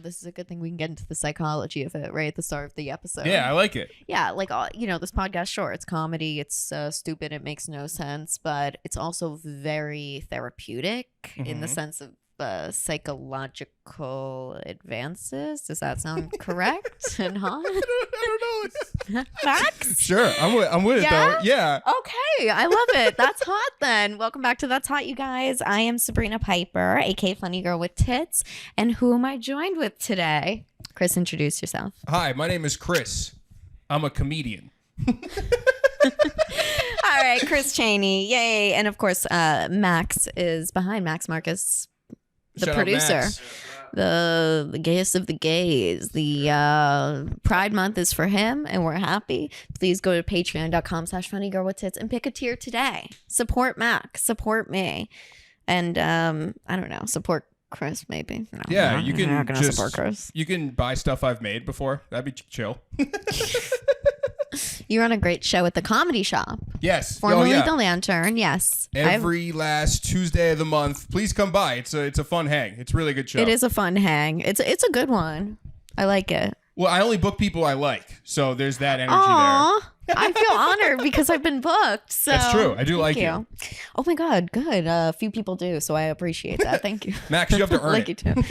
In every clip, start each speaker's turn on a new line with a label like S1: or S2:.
S1: This is a good thing we can get into the psychology of it right at the start of the episode.
S2: Yeah, I like it.
S1: Yeah, like, this podcast, sure, it's comedy, it's stupid, it makes no sense, but it's also very therapeutic in the sense of psychological advances. Does that sound correct and hot?
S2: I don't know.
S1: Max?
S2: Sure, I'm with it though. Yeah.
S1: Okay, I love it. That's hot then. Welcome back to That's Hot, you guys. I am Sabrina Piper, aka Funny Girl with Tits. And who am I joined with today? Chris, introduce yourself.
S2: Hi, my name is Chris. I'm a comedian.
S1: All right, Chris Cheney. Yay. And of course, Max is behind. Max Marcus, the
S2: Shout out
S1: producer.
S2: Max.
S1: The gayest of the gays. The Pride Month is for him, and we're happy. Please go to patreon.com/funnygirlwithtits and pick a tier today. Support Max. Support me. And I don't know. Support Chris, maybe. No,
S2: Yeah, you can
S1: not gonna
S2: just
S1: support Chris.
S2: You can buy stuff I've made before. That'd be chill.
S1: You run a great show at the Comedy Shop.
S2: Yes.
S1: Formerly The Lantern. Yes.
S2: Every last Tuesday of the month. Please come by. It's a fun hang. It's a really good show.
S1: It is a fun hang. It's a good one. I like it.
S2: Well, I only book people I like, so there's that energy
S1: Aww. I feel honored because I've been booked. So
S2: That's true. I do
S1: thank
S2: like you.
S1: Oh my God, good. A few people do, so I appreciate that. Thank you.
S2: Max, you have to earn
S1: like
S2: it.
S1: You too.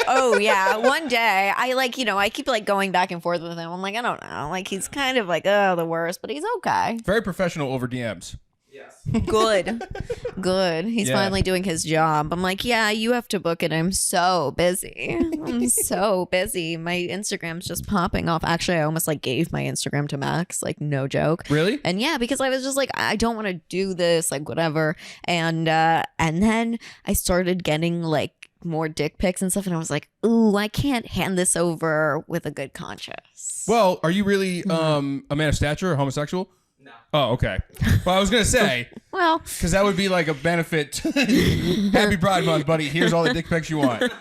S1: Oh yeah, one day I keep like going back and forth with him. I'm like, I don't know, like he's kind of like the worst, but he's okay.
S2: Very professional over DMs.
S3: Yes.
S1: Good. He's finally doing his job. I'm like, yeah, you have to book it. I'm so busy. My Instagram's just popping off. Actually, I almost like gave my Instagram to Max, like no joke.
S2: Really?
S1: And yeah, because I was just like, I don't want to do this, like whatever. And then I started getting like more dick pics and stuff, and I was like, ooh, I can't hand this over with a good conscience.
S2: Well, are you really a man of stature or homosexual?
S3: No.
S2: Oh, okay. Well, I was going to say,
S1: Well,
S2: because that would be like a benefit. Happy Pride Month, buddy. Here's all the dick pics you want.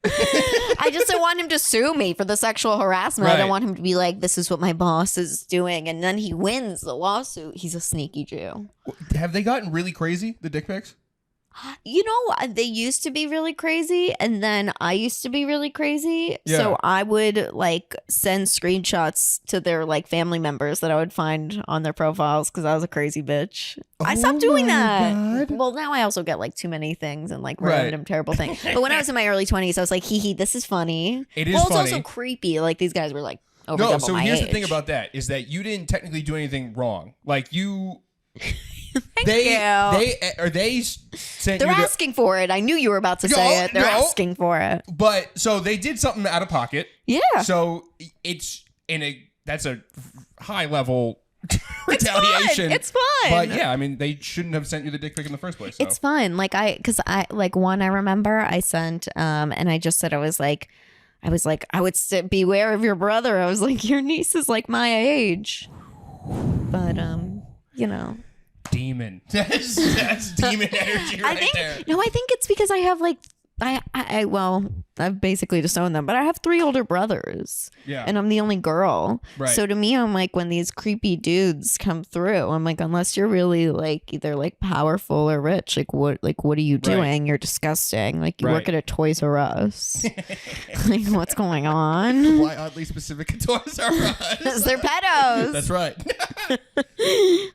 S1: I just don't want him to sue me for the sexual harassment.
S2: Right.
S1: I don't want him to be like, this is what my boss is doing, and then he wins the lawsuit. He's a sneaky Jew.
S2: Have they gotten really crazy, the dick pics?
S1: You know, they used to be really crazy, and then I used to be really crazy.
S2: Yeah.
S1: So I would like send screenshots to their like family members that I would find on their profiles because I was a crazy bitch. I stopped doing that.
S2: God.
S1: Well, now I also get like too many things and like
S2: Right.
S1: random terrible things. But when I was in my early 20s, I was like, hee hee, this is funny.
S2: It is
S1: well, it's
S2: funny.
S1: also creepy. Like these guys were like over
S2: No,
S1: double
S2: so
S1: my
S2: here's
S1: age.
S2: the thing about that is that you didn't technically do anything wrong. Like you...
S1: Thank
S2: they
S1: you.
S2: sent
S1: They're
S2: you the,
S1: asking for it. I knew you were about to say it. They're asking for it.
S2: but so they did something out of pocket.
S1: Yeah.
S2: So it's that's a high level retaliation.
S1: It's fun.
S2: But yeah, I mean, they shouldn't have sent you the dick pic in the first place. So.
S1: It's fun. Like because I like one I remember I sent and I just said I would beware of your brother. I was like, your niece is like my age. But you know.
S2: Demon. That's demon energy right there.
S1: No, I think it's because I have like I've basically disowned them, but I have 3 older brothers.
S2: Yeah.
S1: And I'm the only girl.
S2: Right.
S1: So to me, I'm like, when these creepy dudes come through, I'm like, unless you're really like either like powerful or rich, like what are you doing? You're disgusting. Like you work at a Toys R Us. Like what's going on?
S2: Why oddly specific at Toys R Us?
S1: Because they're pedos.
S2: That's right.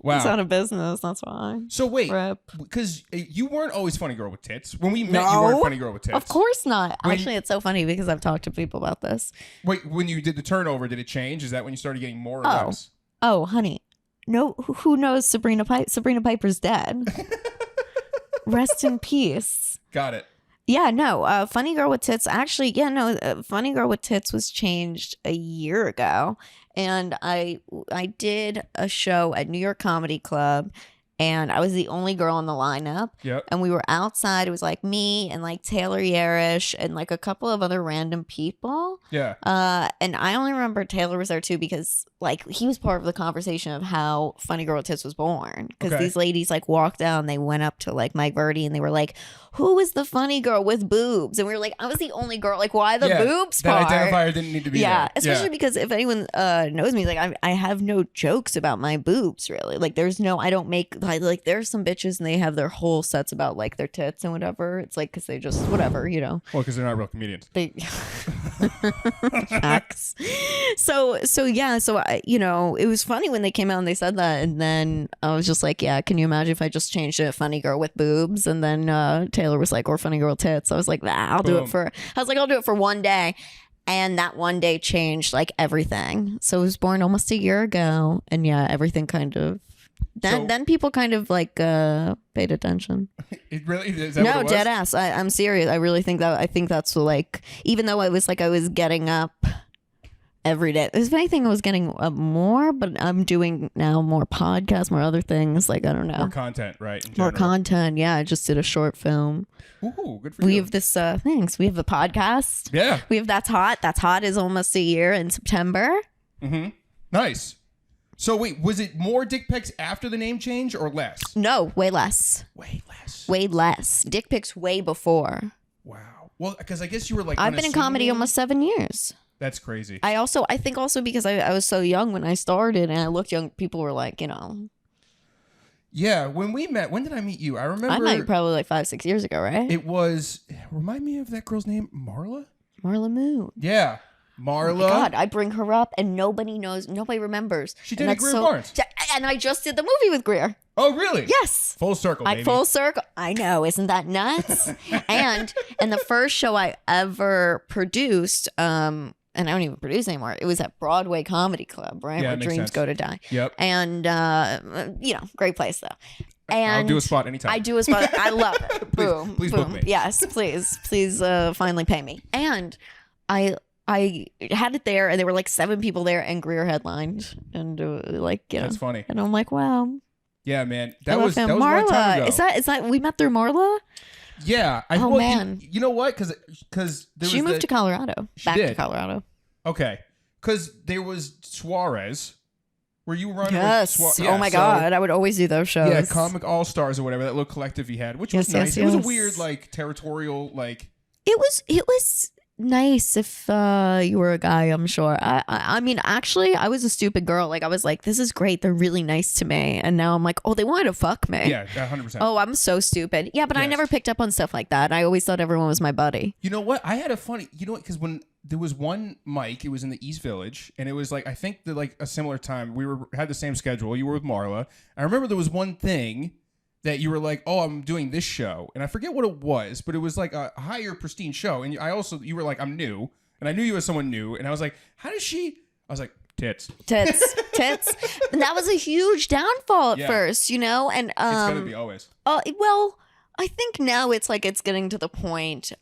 S2: Wow.
S1: It's out of business. That's why.
S2: So wait,
S1: Rip.
S2: because you weren't always funny girl with tits. When we met, you weren't funny girl with tits.
S1: Of course not.
S2: When-
S1: Actually, it's so funny because I've talked to people about this.
S2: Wait, when you did the turnover, did it change? Is that when you started getting more or less?
S1: Oh, honey. No, who knows Sabrina Piper? Sabrina Piper's dead. Rest in peace.
S2: Got it.
S1: Yeah, no. Funny Girl with Tits. Actually, yeah, no. Funny Girl with Tits was changed a year ago, and I did a show at New York Comedy Club. And I was the only girl in the lineup.
S2: Yep.
S1: And we were outside. It was like me and like Taylor Yarish and like a couple of other random people.
S2: Yeah.
S1: And I only remember Taylor was there too because like he was part of the conversation of how Funny Girl with Tits was born. Because these ladies like walked down, they went up to like Mike Verdi and they were like, who is the funny girl with boobs? And we were like, I was the only girl. Like, why the boobs part?
S2: That identifier didn't need to be there.
S1: Especially because if anyone knows me, like I have no jokes about my boobs really. Like there's no, I don't make like there's some bitches and they have their whole sets about like their tits and whatever. It's like because they just whatever, you know.
S2: Well, because they're not real comedians.
S1: They facts. So yeah. So you know, it was funny when they came out and they said that, and then I was just like, yeah. Can you imagine if I just changed it, funny girl with boobs, and then Taylor was like, or funny girl tits. I was like, I'll do it for. I was like, I'll do it for one day. And that one day changed like everything. So it was born almost a year ago. And yeah, everything kind of then people kind of like paid attention.
S2: It really is that
S1: no,
S2: what it was?
S1: dead ass. I'm serious. I really think that I think that's like, even though it was like I was getting up every day. If anything, I was getting up more, but I'm doing now more podcasts, more other things. Like, I don't know.
S2: More content, right?
S1: More content. Yeah, I just did a short film.
S2: Ooh, good for you.
S1: We have this, thanks. We have a podcast.
S2: Yeah.
S1: We have That's Hot. That's Hot is almost a year in September.
S2: Mm-hmm. Nice. So wait, was it more dick pics after the name change or less?
S1: No, way less.
S2: Way less.
S1: Way less. Dick pics way before.
S2: Wow. Well, because I guess you were like
S1: I've been in comedy almost 7 years.
S2: That's crazy.
S1: I think also because I was so young when I started and I looked young, people were like, you know.
S2: Yeah, when we met, when did I meet you? I remember.
S1: I met you probably like 5-6 years ago, right?
S2: It was, remind me of that girl's name, Marla?
S1: Marla Moon.
S2: Yeah. Marla.
S1: Oh my God, I bring her up and nobody knows, nobody remembers.
S2: She did Greer Barnes.
S1: And I just did the movie with Greer.
S2: Oh, really?
S1: Yes.
S2: Full circle, baby.
S1: Full circle. I know. Isn't that nuts? and the first show I ever produced, and I don't even produce anymore. It was at Broadway Comedy Club, right?
S2: Yeah,
S1: where dreams
S2: sense.
S1: go to die.
S2: Yep.
S1: And, you know, great place though. And
S2: I'll do a spot anytime.
S1: I do a spot. I love it. Boom.
S2: Please
S1: boom.
S2: book me.
S1: Yes, please. Please finally pay me. And I had it there and there were like 7 people there and Greer headlined. And like, you know.
S2: That's funny.
S1: And I'm like, wow.
S2: Yeah, man. That was
S1: him.
S2: a long
S1: Marla.
S2: time ago.
S1: Is that we met through Marla?
S2: Yeah.
S1: Man.
S2: You know what? Because
S1: She moved to Colorado. Back to Colorado.
S2: Okay. Because there was Suarez, where you were running.
S1: Yes. Oh my God. I would always do those shows.
S2: Yeah, Comic All Stars or whatever, that little collective he had, which was nice. It was a weird, like, territorial, like.
S1: It was nice if you were a guy, I'm sure. I mean, actually, I was a stupid girl. Like, I was like, this is great. They're really nice to me. And now I'm like, oh, they wanted to fuck me.
S2: Yeah, 100%.
S1: Oh, I'm so stupid. Yeah, but I never picked up on stuff like that. I always thought everyone was my buddy.
S2: You know what? I had a funny, because when there was one mic, it was in the East Village, and it was like, I think that like a similar time, we had the same schedule. You were with Marla. I remember there was one thing that you were like, oh, I'm doing this show. And I forget what it was, but it was like a higher pristine show. And you were like, I'm new. And I knew you as someone new. And I was like, how does she? I was like, tits. And that was a huge downfall at first, you know? And
S1: it's
S2: going to be always.
S1: Well, I think now it's like it's getting to the point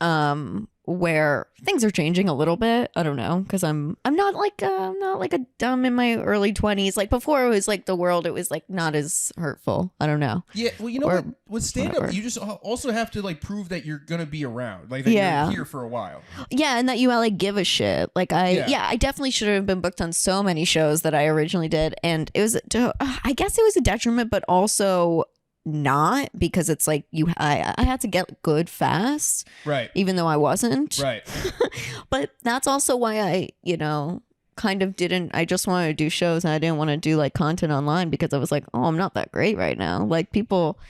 S1: where things are changing a little bit. I don't know, because I'm not like a dumb in my early 20s. Like before, it was like the world. It was like not as hurtful. I don't know.
S2: Yeah, well, you know what? With stand up, you just also have to like prove that you're gonna be around, like that you're here for a while.
S1: Yeah, and that you like give a shit. Like I definitely should have been booked on so many shows that I originally did, and it was I guess it was a detriment, but also not, because it's like I had to get good fast,
S2: right?
S1: Even though I wasn't,
S2: right?
S1: But that's also why I kind of I just wanted to do shows and I didn't want to do like content online, because I was like, oh, I'm not that great right now. Like people,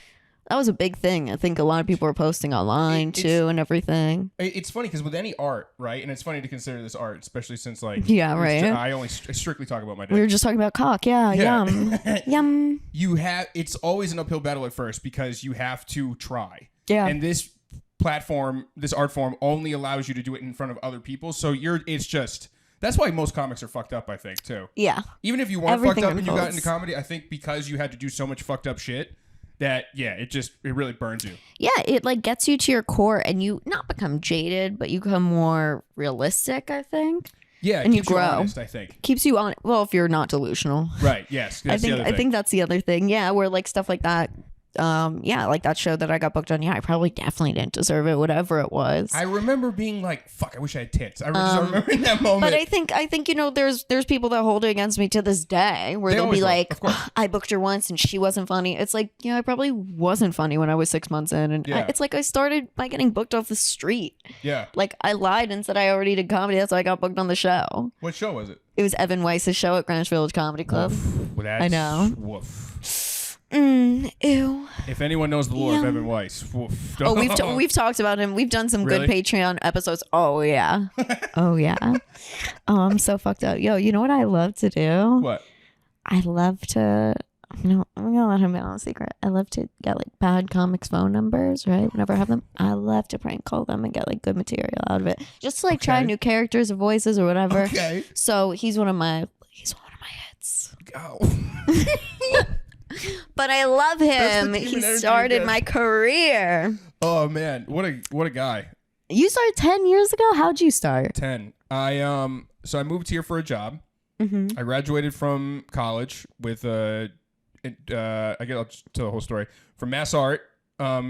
S1: that was a big thing. I think a lot of people are posting online too and everything.
S2: It's funny because with any art, right? And it's funny to consider this art, especially since like I only strictly talk about my dick.
S1: We were just talking about cock. Yeah. Yum.
S2: It's always an uphill battle at first because you have to try.
S1: Yeah.
S2: And this platform, this art form, only allows you to do it in front of other people. So that's why most comics are fucked up, I think, too.
S1: Yeah.
S2: Even if you weren't fucked up and you got into comedy, I think because you had to do so much fucked up shit, that it really burns you. Yeah,
S1: it like gets you to your core and you not become jaded, but you become more realistic, I think.
S2: Yeah,
S1: and
S2: you grow.
S1: You
S2: honest, I think.
S1: Keeps you on. Well, if you're not delusional.
S2: Right. Yes.
S1: I think that's the other thing. Yeah, where like stuff like that. Like that show that I got booked on. Yeah, I probably definitely didn't deserve it, whatever it was.
S2: I remember being like, "Fuck, I wish I had tits." I remember in that moment.
S1: But I think there's people that hold it against me to this day, where they'll be like, "I booked her once and she wasn't funny." It's like, I probably wasn't funny when I was 6 months in, and it's like I started by getting booked off the street.
S2: Yeah,
S1: like I lied and said I already did comedy. That's why I got booked on the show.
S2: What show was it?
S1: It was Evan Weiss's show at Greenwich Village Comedy Club.
S2: Well,
S1: I know.
S2: Woof.
S1: Ew.
S2: If anyone knows the lore of
S1: Yum.
S2: Evan Weiss, woof.
S1: Oh, we've talked about him. We've done some
S2: Really?
S1: good Patreon episodes. Oh yeah. Oh yeah. Oh, I'm so fucked up. Yo, you know what I love to do?
S2: What?
S1: I love to. No, I'm gonna let him in on a secret. I love to get like bad comics phone numbers, right? Whenever I have them, I love to prank call them and get like good material out of it. Just to, like try
S2: Okay.
S1: new characters or voices or whatever.
S2: Okay.
S1: So he's one of my hits.
S2: Oh.
S1: But I love
S2: That's
S1: him.
S2: the demon
S1: He
S2: energy
S1: started
S2: again.
S1: my career.
S2: Oh man, what a guy.
S1: You started 10 years ago? How'd you start?
S2: 10. So I moved here for a job.
S1: Mm-hmm.
S2: I graduated from college with I'll just tell the whole story. From Mass Art,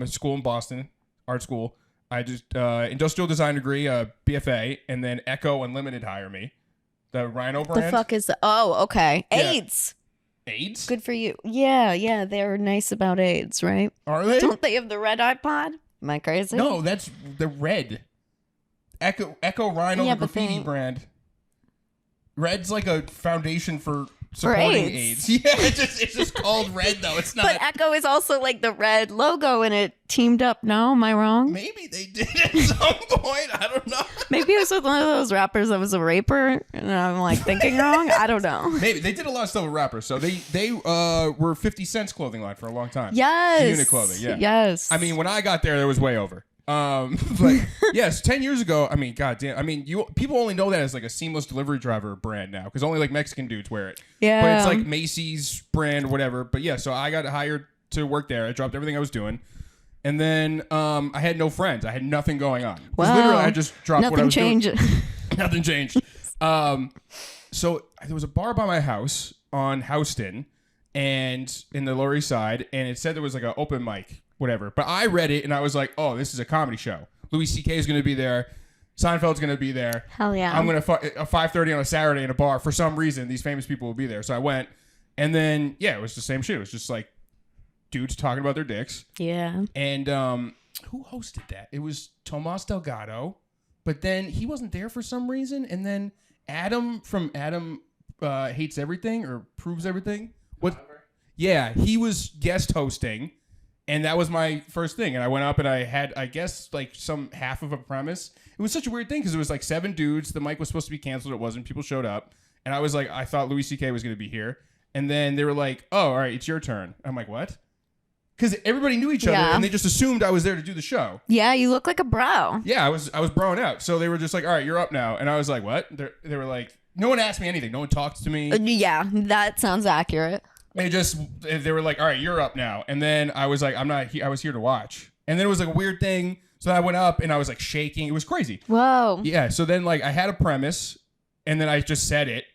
S2: school in Boston, art school. I just industrial design degree, BFA, and then Echo Unlimited hire me. The Rhino brand.
S1: The fuck is the... Oh, okay.
S2: Yeah.
S1: AIDS.
S2: AIDS?
S1: Good for you. Yeah. They're nice about AIDS, right?
S2: Are they?
S1: Don't they have the red iPod? Am I crazy?
S2: No, that's the red. Echo Rhino,
S1: Yeah,
S2: the
S1: but
S2: graffiti
S1: they-
S2: brand. Red's like a foundation for supporting
S1: AIDS.
S2: AIDS. Yeah, it's just called red though. It's not.
S1: But Echo is also like the red logo and it teamed up. No, am I wrong?
S2: Maybe they did at some point. I don't know.
S1: Maybe it was with one of those rappers that was a raper and I'm like thinking wrong. I don't know.
S2: Maybe they did a lot of stuff with rappers. So they were 50 Cent's clothing line for a long time.
S1: Yes.
S2: Unit clothing. Yeah.
S1: Yes.
S2: I mean, when I got there was way over. But yes, 10 years ago. I mean, goddamn. I mean, people only know that as like a seamless delivery driver brand now because only like Mexican dudes wear it.
S1: Yeah.
S2: But it's like Macy's brand, whatever. But yeah, so I got hired to work there. I dropped everything I was doing. And then I had no friends. I had nothing going on. 'Cause
S1: Wow.
S2: literally, I just dropped what I
S1: Nothing
S2: was doing.
S1: changed.
S2: Nothing changed. So there was a bar by my house on Houston and in the Lower East Side, and it said there was like an open mic, whatever. But I read it and I was like, oh, this is a comedy show. Louis C.K. is going to be there. Seinfeld's going to be there.
S1: Hell yeah.
S2: I'm going to at 5:30 on a Saturday in a bar. For some reason, these famous people will be there. So I went, and then yeah, it was the same shit. It was just like dudes talking about their dicks.
S1: Yeah.
S2: And who hosted that? It was Tomas Delgado, but then he wasn't there for some reason. And then Adam from Adam Hates Everything or Proves Everything. What? Yeah, he was guest hosting, and that was my first thing. And I went up and I had, I guess, like some half of a premise. It was such a weird thing because it was like 7 dudes. The mic was supposed to be canceled. It wasn't. People showed up, and I was like, I thought Louis C.K. was going to be here. And then they were like, oh, all right, it's your turn. I'm like, what? Because everybody knew each other,
S1: Yeah.
S2: and they just assumed I was there to do the show.
S1: Yeah, you look like a bro.
S2: Yeah, I was broing out. So they were just like, all right, you're up now. And I was like, what? They were like, no one asked me anything. No one talked to me.
S1: Yeah, that sounds accurate.
S2: They were like, all right, you're up now. And then I was like, I'm not I was here to watch. And then it was like a weird thing. So I went up and I was like shaking. It was crazy.
S1: Whoa.
S2: Yeah. So then like I had a premise and then I just said it.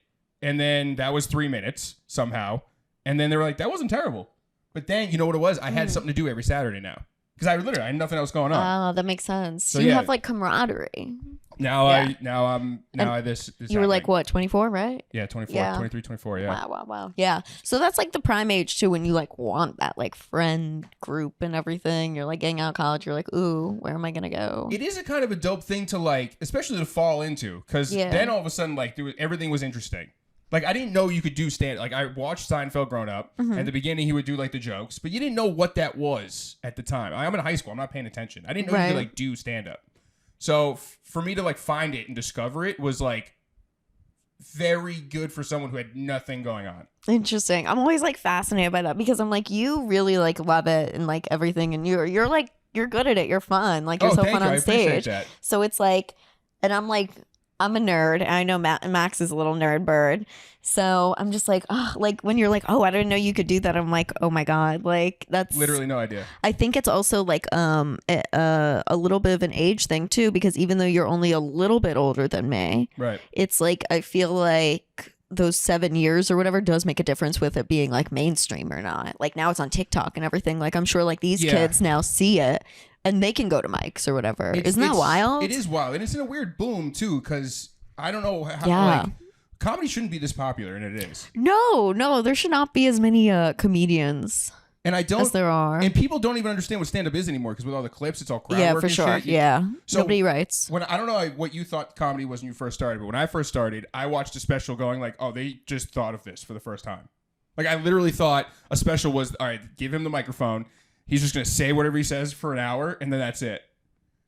S2: And then that was 3 minutes somehow. And then they were like, that wasn't terrible. But then you know what it was? I had something to do every Saturday now. Because I had nothing else going on.
S1: Oh, that makes sense.
S2: So,
S1: you
S2: yeah.
S1: have like camaraderie.
S2: Now
S1: Yeah.
S2: this
S1: You were like, what, 24, right?
S2: Yeah, 24,
S1: Yeah.
S2: 23, 24, yeah.
S1: Wow. Yeah. So that's like the prime age too when you like want that like friend group and everything. You're like getting out of college. You're like, ooh, where am I going to go?
S2: It is a kind of a dope thing to like, especially to fall into. Because
S1: Yeah.
S2: then all of a sudden, like, everything was interesting. Like, I didn't know you could do stand. Like, I watched Seinfeld growing up.
S1: Mm-hmm.
S2: At the beginning, he would do, like, the jokes. But you didn't know what that was at the time. I'm in high school. I'm not paying attention. I didn't know you
S1: Right.
S2: could, like, do stand-up. So, for me to, like, find it and discover it was, like, very good for someone who had nothing going on.
S1: Interesting. I'm always like fascinated by that because I'm like, you really like love it and like everything. And you're like, you're good at it. You're fun. Like you're so
S2: thank
S1: fun
S2: you.
S1: on
S2: I appreciate
S1: stage.
S2: that.
S1: So it's like, and I'm like, I'm a nerd. And I know Max is a little nerd bird. So I'm just like, oh, like when you're like, oh, I didn't know you could do that. I'm like, oh my God. Like that's
S2: Literally no idea.
S1: I think it's also like a little bit of an age thing too, because even though you're only a little bit older than me,
S2: Right.
S1: it's like I feel like those 7 years or whatever does make a difference with it being like mainstream or not. Like now it's on TikTok and everything. Like I'm sure like these
S2: Yeah.
S1: kids now see it and they can go to mics or whatever. Isn't that wild?
S2: It is wild. And it's in a weird boom, too, because I don't know how,
S1: Yeah.
S2: like, comedy shouldn't be this popular, and it is.
S1: No, there should not be as many comedians
S2: And I don't.
S1: as there are.
S2: And people don't even understand what stand-up is anymore, because with all the clips, it's all crowd
S1: Yeah,
S2: work
S1: for
S2: and
S1: sure.
S2: shit.
S1: Yeah.
S2: So-
S1: Nobody writes.
S2: When I don't know what you thought comedy was when you first started, but when I first started, I watched a special going like, oh, they just thought of this for the first time. Like, I literally thought a special was, all right, give him the microphone. He's just going to say whatever he says for an hour, and then that's it.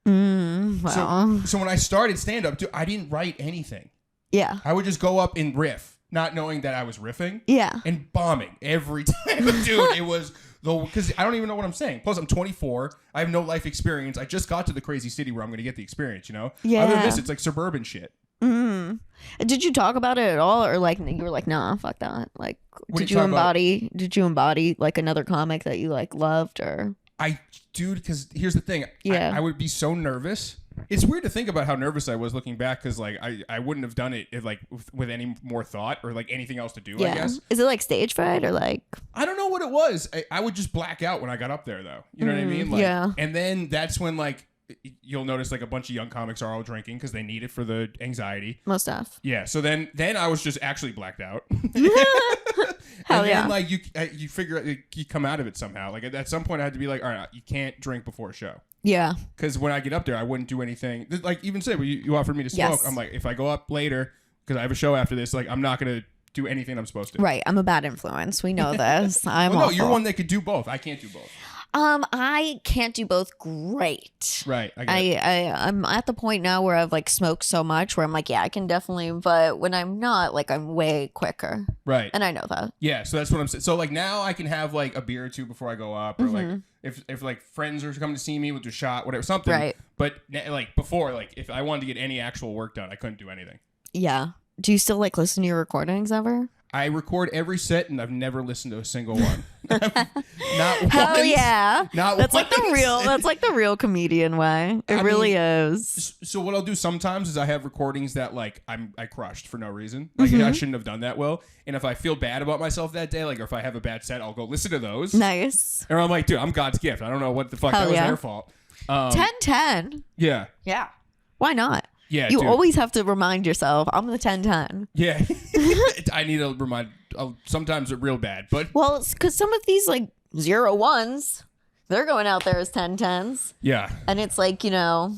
S1: Well.
S2: So when I started stand-up, dude, I didn't write anything.
S1: Yeah.
S2: I would just go up and riff, not knowing that I was riffing.
S1: Yeah.
S2: And bombing every time. Dude, it was... Because I don't even know what I'm saying. Plus, I'm 24. I have no life experience. I just got to the crazy city where I'm going to get the experience, you know?
S1: Yeah.
S2: Other than this, it's like suburban shit.
S1: Did you talk about it at all, or like you were like, nah, fuck that? Like, did you embody like another comic that you like loved, or?
S2: Dude, because here's the thing.
S1: Yeah.
S2: I would be so nervous. It's weird to think about how nervous I was looking back, because like I wouldn't have done it if, like with any more thought or like anything else to do.
S1: Yeah.
S2: I guess.
S1: Is it like stage fright or like?
S2: I don't know what it was. I would just black out when I got up there, though. You know what I mean? Like,
S1: yeah.
S2: And then that's when like you'll notice like a bunch of young comics are all drinking because they need it for the anxiety.
S1: Most stuff.
S2: Yeah. So then I was just actually blacked out.
S1: Hell
S2: and
S1: yeah.
S2: then like you figure out, you come out of it somehow. Like at some point I had to be like, all right, you can't drink before a show.
S1: Yeah.
S2: Because when I get up there, I wouldn't do anything. Like even say, you offered me to smoke.
S1: Yes.
S2: I'm like, if I go up later because I have a show after this, like I'm not gonna do anything I'm supposed to.
S1: Right. I'm a bad influence. We know this. I'm
S2: well, no,
S1: awful.
S2: you're one that could do both. I can't do both.
S1: I can't do both great.
S2: Right.
S1: I'm at the point now where I've like smoked so much where I'm like, yeah, I can definitely, but when I'm not, like I'm way quicker.
S2: Right.
S1: And I know that.
S2: Yeah, so that's what I'm saying. So like now I can have like a beer or two before I go up, or like if like friends are coming to see me with a shot, whatever, something.
S1: Right.
S2: But like before, like if I wanted to get any actual work done, I couldn't do anything.
S1: Yeah. Do you still like listen to your recordings ever?
S2: I record every set and I've never listened to a single one. Not
S1: Hell
S2: once.
S1: yeah.
S2: Not
S1: that's
S2: once.
S1: That's like the real comedian way. It really is.
S2: So what I'll do sometimes is I have recordings that like I crushed for no reason. Like I shouldn't have done that well. And if I feel bad about myself that day, like or if I have a bad set, I'll go listen to those.
S1: Nice.
S2: And I'm like, dude, I'm God's gift. I don't know what the fuck.
S1: Hell
S2: that was
S1: yeah.
S2: their fault.
S1: 10-10.
S2: Yeah.
S1: Yeah. Why not?
S2: Yeah,
S1: you
S2: dude.
S1: always have to remind yourself, I'm the 10-10.
S2: Yeah. I need to remind. Sometimes it's real bad, but
S1: Well, it's because some of these like 0-1s, they're going out there as 10-10s.
S2: yeah.
S1: And it's like, you know,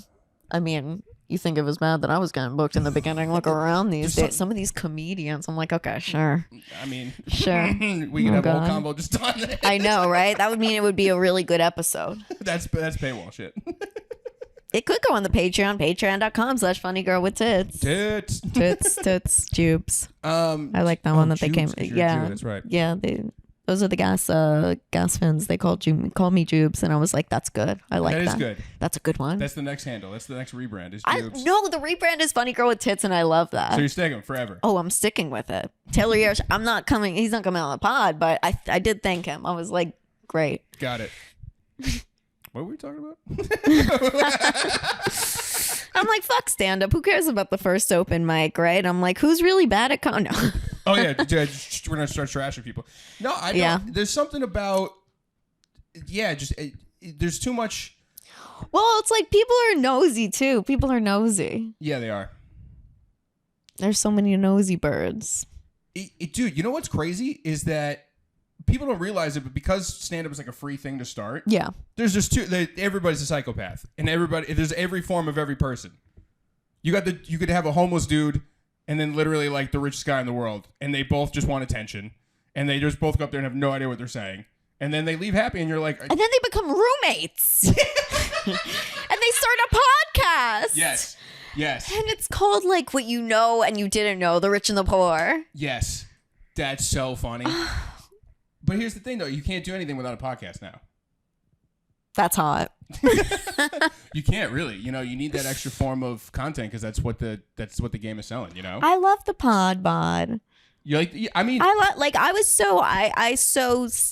S1: I mean, you think it was bad that I was getting booked in the beginning. Look around these days. Some of these comedians, I'm like, okay, sure.
S2: I mean,
S1: Sure.
S2: we could have a whole combo just on that.
S1: I know, right? That would mean it would be a really good episode.
S2: That's paywall shit.
S1: It could go on the Patreon, patreon.com/funnygirlwithtits. Tits, jubes. I like that one that they came. Yeah,
S2: that's right.
S1: Yeah, those are the gas fins. They call me Jubes, and I was like, that's good. I like that.
S2: That is good.
S1: That's a good one.
S2: That's the next handle. That's the next rebrand. Is Jubes.
S1: No, the rebrand is Funny Girl with Tits, and I love that.
S2: So you're sticking forever.
S1: Oh, I'm sticking with it. Taylor Yarsh, I'm not coming. He's not coming on the pod, but I did thank him. I was like, great.
S2: Got it. What were we talking about?
S1: I'm like, fuck stand up. Who cares about the first open mic, right? I'm like, who's really bad at no.
S2: Oh yeah, we're gonna start trashing people. No, I know.
S1: Yeah.
S2: There's something about there's too much.
S1: Well, it's like people are nosy too. People are nosy.
S2: Yeah, they are.
S1: There's so many nosy birds.
S2: Dude, you know what's crazy is that people don't realize it, but because stand-up is like a free thing to start,
S1: Yeah.
S2: there's just everybody's a psychopath, and there's every form of every person. You could have a homeless dude, and then literally like the richest guy in the world, and they both just want attention, and they just both go up there and have no idea what they're saying, and then they leave happy, and you're like,
S1: And then they become roommates. And they start a podcast.
S2: yes,
S1: And it's called like What You Know and You Didn't Know, The Rich and the Poor.
S2: yes, that's so funny. But here's the thing, though. You can't do anything without a podcast now.
S1: That's hot.
S2: You can't really. You know, you need that extra form of content because that's what the game is selling. You know.
S1: I love the pod bod.
S2: You like? I mean,
S1: I was so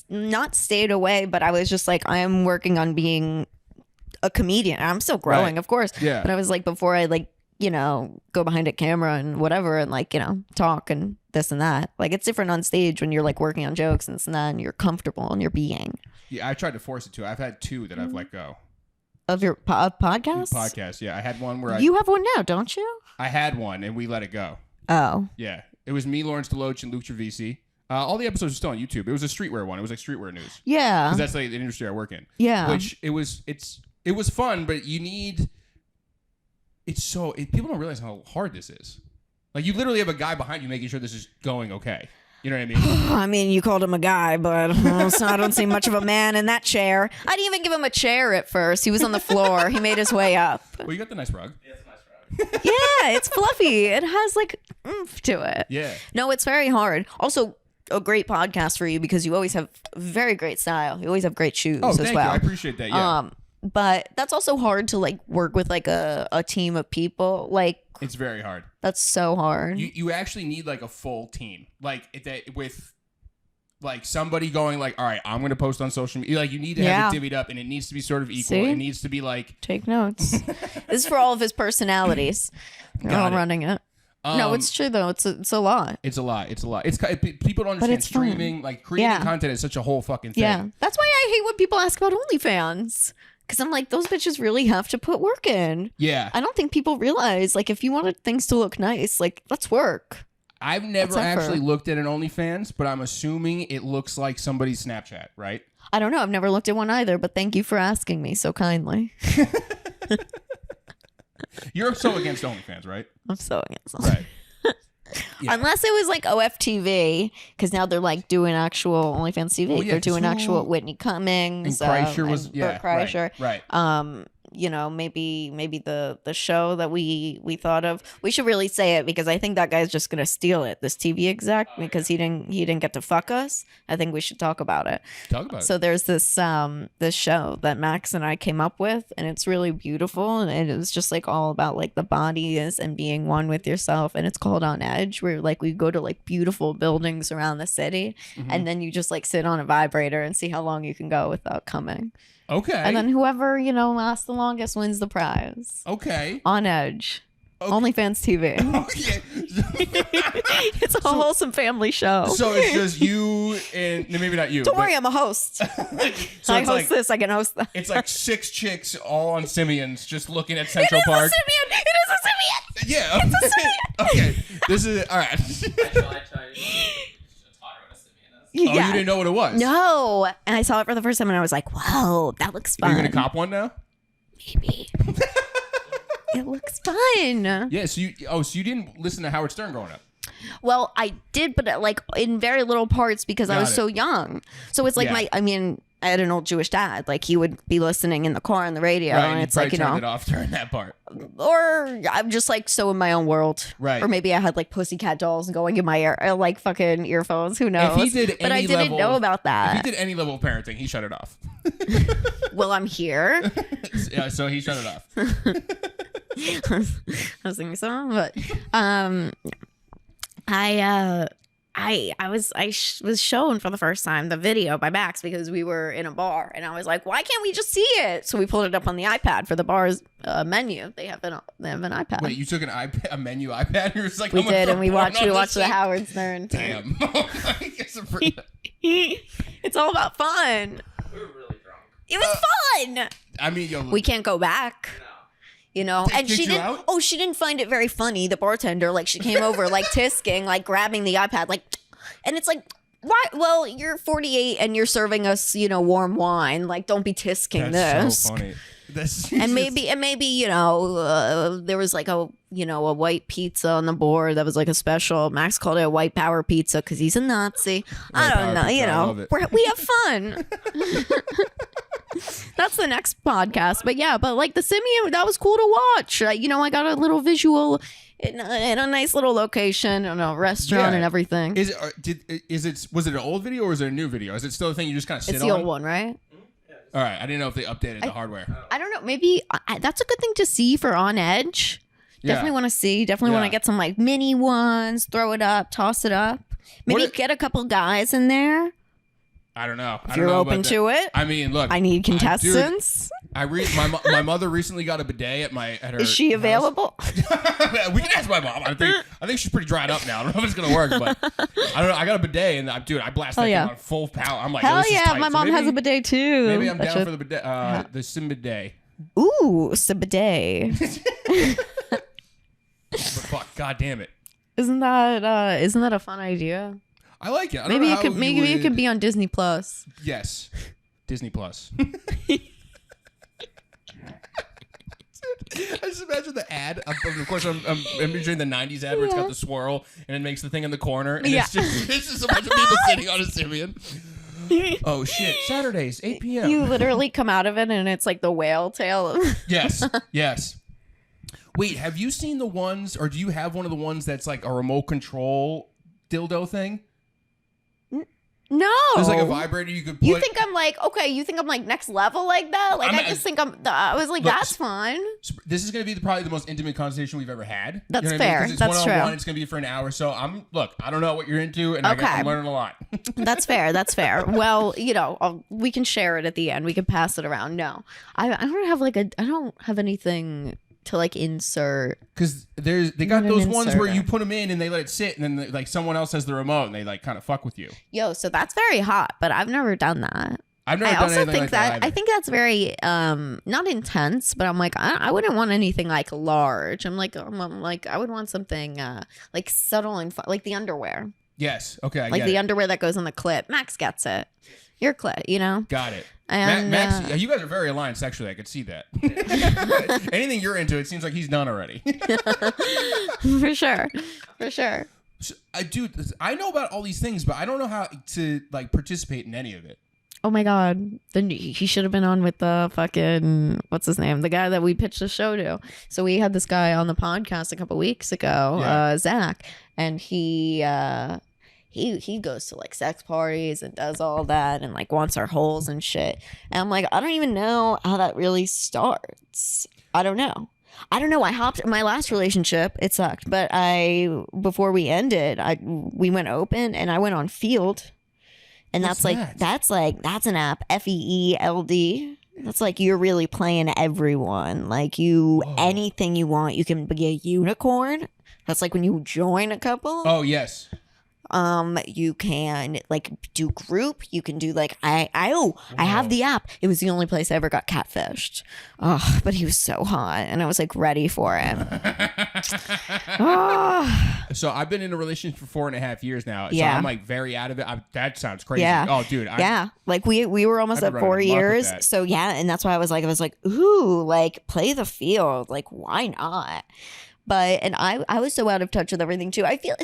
S1: not stayed away, but I was just like, I am working on being a comedian. I'm still growing,
S2: Right.
S1: of course.
S2: Yeah.
S1: But I was like, before I like, you know, go behind a camera and whatever and like, you know, talk and this and that. Like it's different on stage when you're like working on jokes and this and that and you're comfortable and you're being.
S2: Yeah, I tried to force it to. I've had 2 that I've let go.
S1: Of your podcast?
S2: Podcast, yeah. I had one where
S1: You have one now, don't you?
S2: I had one and we let it go.
S1: Oh.
S2: Yeah. It was me, Lawrence Deloach, and Luke Trevisi. All the episodes are still on YouTube. It was a streetwear one. It was like streetwear news.
S1: Yeah.
S2: Because that's like the industry I work in.
S1: Yeah.
S2: Which it was fun, but you need. People don't realize how hard this is. Like you literally have a guy behind you making sure this is going okay. You know what I mean?
S1: I mean, you called him a guy, but I don't see much of a man in that chair. I didn't even give him a chair at first. He was on the floor. He made his way up.
S2: Well, you got the nice rug.
S3: Yeah, it's a nice rug.
S1: Yeah, it's fluffy. It has like oomph to it.
S2: Yeah.
S1: No, it's very hard. Also, a great podcast for you because you always have very great style. You always have great shoes
S2: Oh,
S1: as
S2: thank
S1: well.
S2: you. I appreciate that. Yeah.
S1: But that's also hard to like work with like a team of people. Like
S2: It's very hard.
S1: that's so hard.
S2: You actually need like a full team, like with like somebody going like, all right, I'm going to post on social media. Like you need to have it divvied up, and it needs to be sort of equal.
S1: See?
S2: It needs to be like
S1: Take notes. This is for all of his personalities. They're all
S2: Got it.
S1: running it. No, it's true though. It's a lot.
S2: It's a lot. People don't understand
S1: it's fun.
S2: streaming. Like creating
S1: Yeah.
S2: content is such a whole fucking thing.
S1: Yeah, that's why I hate when people ask about OnlyFans. Because I'm like, those bitches really have to put work in.
S2: Yeah.
S1: I don't think people realize, like, if you wanted things to look nice, like, let's work.
S2: I've never
S1: That's effort.
S2: actually looked at an OnlyFans, but I'm assuming it looks like somebody's Snapchat, right?
S1: I don't know. I've never looked at one either, but thank you for asking me so kindly.
S2: You're so against OnlyFans, right?
S1: I'm so against them.
S2: Right. Yeah.
S1: Unless it was like OFTV, because now they're like doing actual OnlyFans TV.
S2: Oh, yeah,
S1: they're doing
S2: so-
S1: actual Whitney Cummings.
S2: And Kreischer was
S1: and
S2: yeah,
S1: Bert Kreischer.
S2: right.
S1: You know, maybe the show that we thought of. We should really say it because I think that guy's just gonna steal it. This TV exec because he didn't get to fuck us. I think we should talk about it.
S2: Talk about
S1: So there's this show that Max and I came up with, and it's really beautiful, and it was just like all about like the bodies and being one with yourself, and it's called On Edge, where like we go to like beautiful buildings around the city, and then you just like sit on a vibrator and see how long you can go without coming.
S2: it. Okay.
S1: And then whoever, lasts the longest wins the prize.
S2: Okay.
S1: On Edge.
S2: Okay.
S1: OnlyFans TV.
S2: Okay.
S1: It's a wholesome family show.
S2: So it's just you and no, maybe not you.
S1: Don't
S2: but-
S1: worry, I'm a host.
S2: So
S1: I
S2: it's
S1: host
S2: like
S1: this, I can host that.
S2: it's like 6 chicks all on Sybians just looking at Central Park.
S1: It is a Sybian!
S2: Yeah. Okay. This is all right.
S3: I tried to talk about a Sybian.
S2: Oh, you didn't know what it was?
S1: No. And I saw it for the first time and I was like, whoa, that looks
S2: Are
S1: fun.
S2: you gonna cop one now?
S1: Maybe. It looks fun.
S2: Yeah. So you didn't listen to Howard Stern growing up?
S1: Well, I did, but like in very little parts because I
S2: Got
S1: was
S2: it.
S1: so young. So it's like
S2: Yeah.
S1: I had an old Jewish dad. Like he would be listening in the car on the radio,
S2: Right.
S1: and
S2: And
S1: it's
S2: you
S1: like
S2: turned it off during that part.
S1: or I'm just like so in my own world,
S2: Right.
S1: Or maybe I had like pussycat dolls going in my ear, or, like fucking earphones. Who knows?
S2: If he did
S1: but I
S2: any
S1: didn't
S2: level-
S1: know about
S2: If
S1: that.
S2: he did any level of parenting, he shut it off.
S1: Well, I'm here.
S2: Yeah, so he shut it off.
S1: I was thinking something, but was shown for the first time the video by Max because we were in a bar and I was like, why can't we just see it? So we pulled it up on the iPad for the bar's menu. They have an iPad.
S2: Wait, you took a menu iPad? You're just like,
S1: we
S2: I'm gonna
S1: did,
S2: throw
S1: and we
S2: porn
S1: watched
S2: on
S1: the
S2: this thing?
S1: Howard Stern.
S2: Damn. I guess Sabrina.
S1: It's all about fun.
S3: We were really drunk.
S1: It was fun.
S2: I mean, yo,
S1: We can't go back.
S3: No.
S2: They
S1: And
S2: kicked
S1: she
S2: you
S1: didn't.
S2: out?
S1: Oh, she didn't find it very funny. The bartender, like, she came over, like, tisking, like, grabbing the iPad, like, and it's like, why? Well, you're 48 and you're serving us, warm wine. Like, don't be tisking
S2: that's
S1: this.
S2: so funny. That's
S1: And maybe, there was like a white pizza on the board that was like a special. Max called it a white power pizza because he's a Nazi. I
S2: White
S1: don't
S2: power
S1: know.
S2: pizza, I love it.
S1: We have fun. That's the next podcast. But yeah, but like the Sybian, that was cool to watch. I got a little visual in a nice little location, in a restaurant
S2: Yeah.
S1: and everything.
S2: was it an old video or is it a new video? Is it still a thing you just kind of sit
S1: It's
S2: on?
S1: the old one, right?
S2: All right, I didn't know if they updated the hardware.
S1: I don't know. Maybe that's a good thing to see for On Edge.
S2: Yeah.
S1: Definitely want to see. Definitely want
S2: Yeah.
S1: to get some like mini ones, throw it up, toss it up. Maybe
S2: What-
S1: get a couple guys in there
S2: I don't know.
S1: if you're open to it.
S2: I mean, look,
S1: I need
S2: dude,
S1: contestants.
S2: my mother recently got a bidet at her.
S1: Is she
S2: house.
S1: available?
S2: We can ask my mom. I think she's pretty dried up now. I don't know if it's gonna work, but I don't know. I got a bidet and I blast that
S1: Hell
S2: thing
S1: yeah.
S2: on full power. I'm like, yo,
S1: Hell
S2: this is
S1: yeah,
S2: tight.
S1: my
S2: So
S1: mom has
S2: maybe-
S1: a bidet too.
S2: Maybe I'm
S1: That
S2: down
S1: should-
S2: for the bidet. The sim bidet.
S1: Ooh, it's a bidet.
S2: But fuck, god damn it.
S1: Isn't that a fun idea?
S2: I like it. I don't
S1: Maybe
S2: know
S1: it
S2: how
S1: could maybe it
S2: would-
S1: could be on Disney Plus.
S2: Yes, Disney Plus. I just imagine the ad. Of course, I'm imagining the '90s ad where it's got the swirl and it makes the thing in the corner, and it's just a bunch of people sitting on a Sybian. Oh shit! Saturdays, 8 p.m.
S1: You literally come out of it, and it's like the whale tail.
S2: Yes. Wait, have you seen the ones, or do you have one of the ones that's like a remote control dildo thing?
S1: No.
S2: There's like a vibrator you could put.
S1: You think I'm like, okay, you think I'm like next level like that? Like, I just think I was like, that's fine.
S2: This is going to be probably the most intimate conversation we've ever had.
S1: That's
S2: you know
S1: fair.
S2: I mean? It's
S1: That's
S2: one-on-one.
S1: true.
S2: It's going to be for an hour. So I don't know what you're into, and I'm learning a lot.
S1: That's fair. That's fair. Well, we can share it at the end. We can pass it around. No, I don't have anything to like insert,
S2: because they got those ones where you put them in and they let it sit, and then like someone else has the remote and they like kind of fuck with you.
S1: So that's very hot, but I've never done that.
S2: I've never done anything like that either.
S1: I think that's very not intense, but I'm like, I wouldn't want anything like large. I'm like I would want something like subtle and fun, like the underwear.
S2: Yes. Okay.
S1: Like the underwear that goes on the clit. Max gets it. Your clit,
S2: Got it.
S1: And
S2: Max, you guys are very aligned sexually. I could see that. Anything you're into, it seems like he's done already.
S1: For sure.
S2: So, dude, I know about all these things, but I don't know how to like participate in any of it.
S1: Oh my God. Then he should have been on with the fucking, what's his name? The guy that we pitched the show to. So we had this guy on the podcast a couple weeks ago, Zach, and he goes to like sex parties and does all that and like wants our holes and shit. And I'm like, I don't even know how that really starts. I don't know. I hopped in my last relationship. It sucked, but before we ended, we went open and I went on Field. And that's an app, FEELD. That's like you're really playing everyone. Like anything you want, you can be a unicorn. That's like when you join a couple.
S2: Oh yes.
S1: You can like do group. You can do like I have the app. It was the only place I ever got catfished. Oh, but he was so hot, and I was like ready for him.
S2: So I've been in a relationship for 4.5 years now. So
S1: Yeah.
S2: I'm like very out of it. That sounds crazy.
S1: Yeah.
S2: Oh, dude.
S1: Like we were almost
S2: I've
S1: at
S2: been running
S1: 4
S2: amok with
S1: years.
S2: that.
S1: So yeah, and that's why I was like, ooh, like play the field. Like why not? But and I was so out of touch with everything too. I feel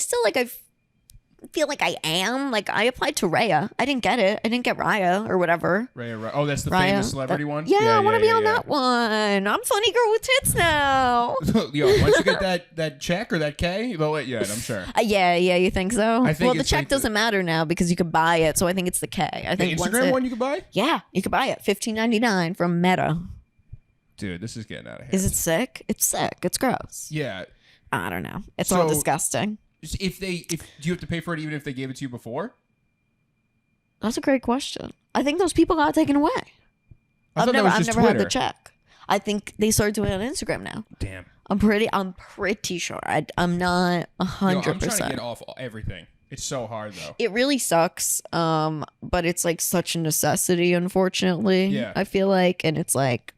S1: like I am. Like I applied to Raya. I didn't get it. I didn't get Raya or whatever.
S2: Raya. Oh, that's the
S1: Raya.
S2: famous celebrity one?
S1: Yeah, I want to be on that one. I'm funny girl with tits now.
S2: Yo, once you get that check or that K, they'll let you in, I'm sure.
S1: Yeah, you think so?
S2: I think
S1: the check doesn't matter now because you could buy it. So I think it's the K. I think
S2: the Instagram one you could buy?
S1: Yeah, you could buy it. $15.99 from Meta.
S2: Dude, this is getting out of hand.
S1: Is it sick? It's sick. It's gross.
S2: Yeah.
S1: I don't know. It's all disgusting.
S2: Do you have to pay for it even if they gave it to you before?
S1: That's a great question. I think those people got taken away.
S2: I've never
S1: had the check. I think they started doing it on Instagram now.
S2: Damn.
S1: I'm pretty sure. I'm not 100%.
S2: I'm trying to get off everything. It's so hard though.
S1: It really sucks. But it's like such a necessity, unfortunately.
S2: Yeah.
S1: I feel like, and it's like,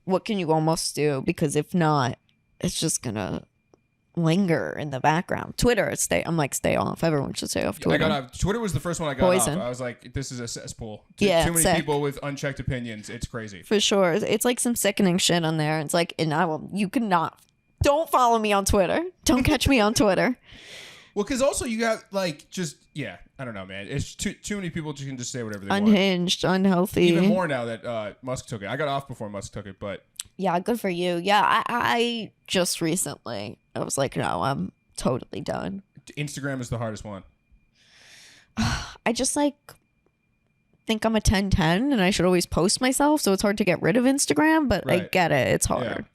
S1: what can you almost do? Because if not, it's just gonna linger in the background. Twitter, stay off. Everyone should stay off Twitter.
S2: I got off. Twitter was the first one I got off. I was like, this is a cesspool. Too many people with unchecked opinions. It's crazy.
S1: For sure. It's like some sickening shit on there. It's like, and you cannot. Don't follow me on Twitter. Don't catch me on Twitter.
S2: Well, because also you got like I don't know, man. It's too many people can just say whatever they want.
S1: Unhinged, unhealthy.
S2: Even more now that Musk took it. I got off before Musk took it, but
S1: yeah, good for you. Yeah, I just recently I was like, no, I'm totally done.
S2: Instagram is the hardest one.
S1: I just like think I'm a 10/10 and I should always post myself, so it's hard to get rid of Instagram, but I get it. It's hard.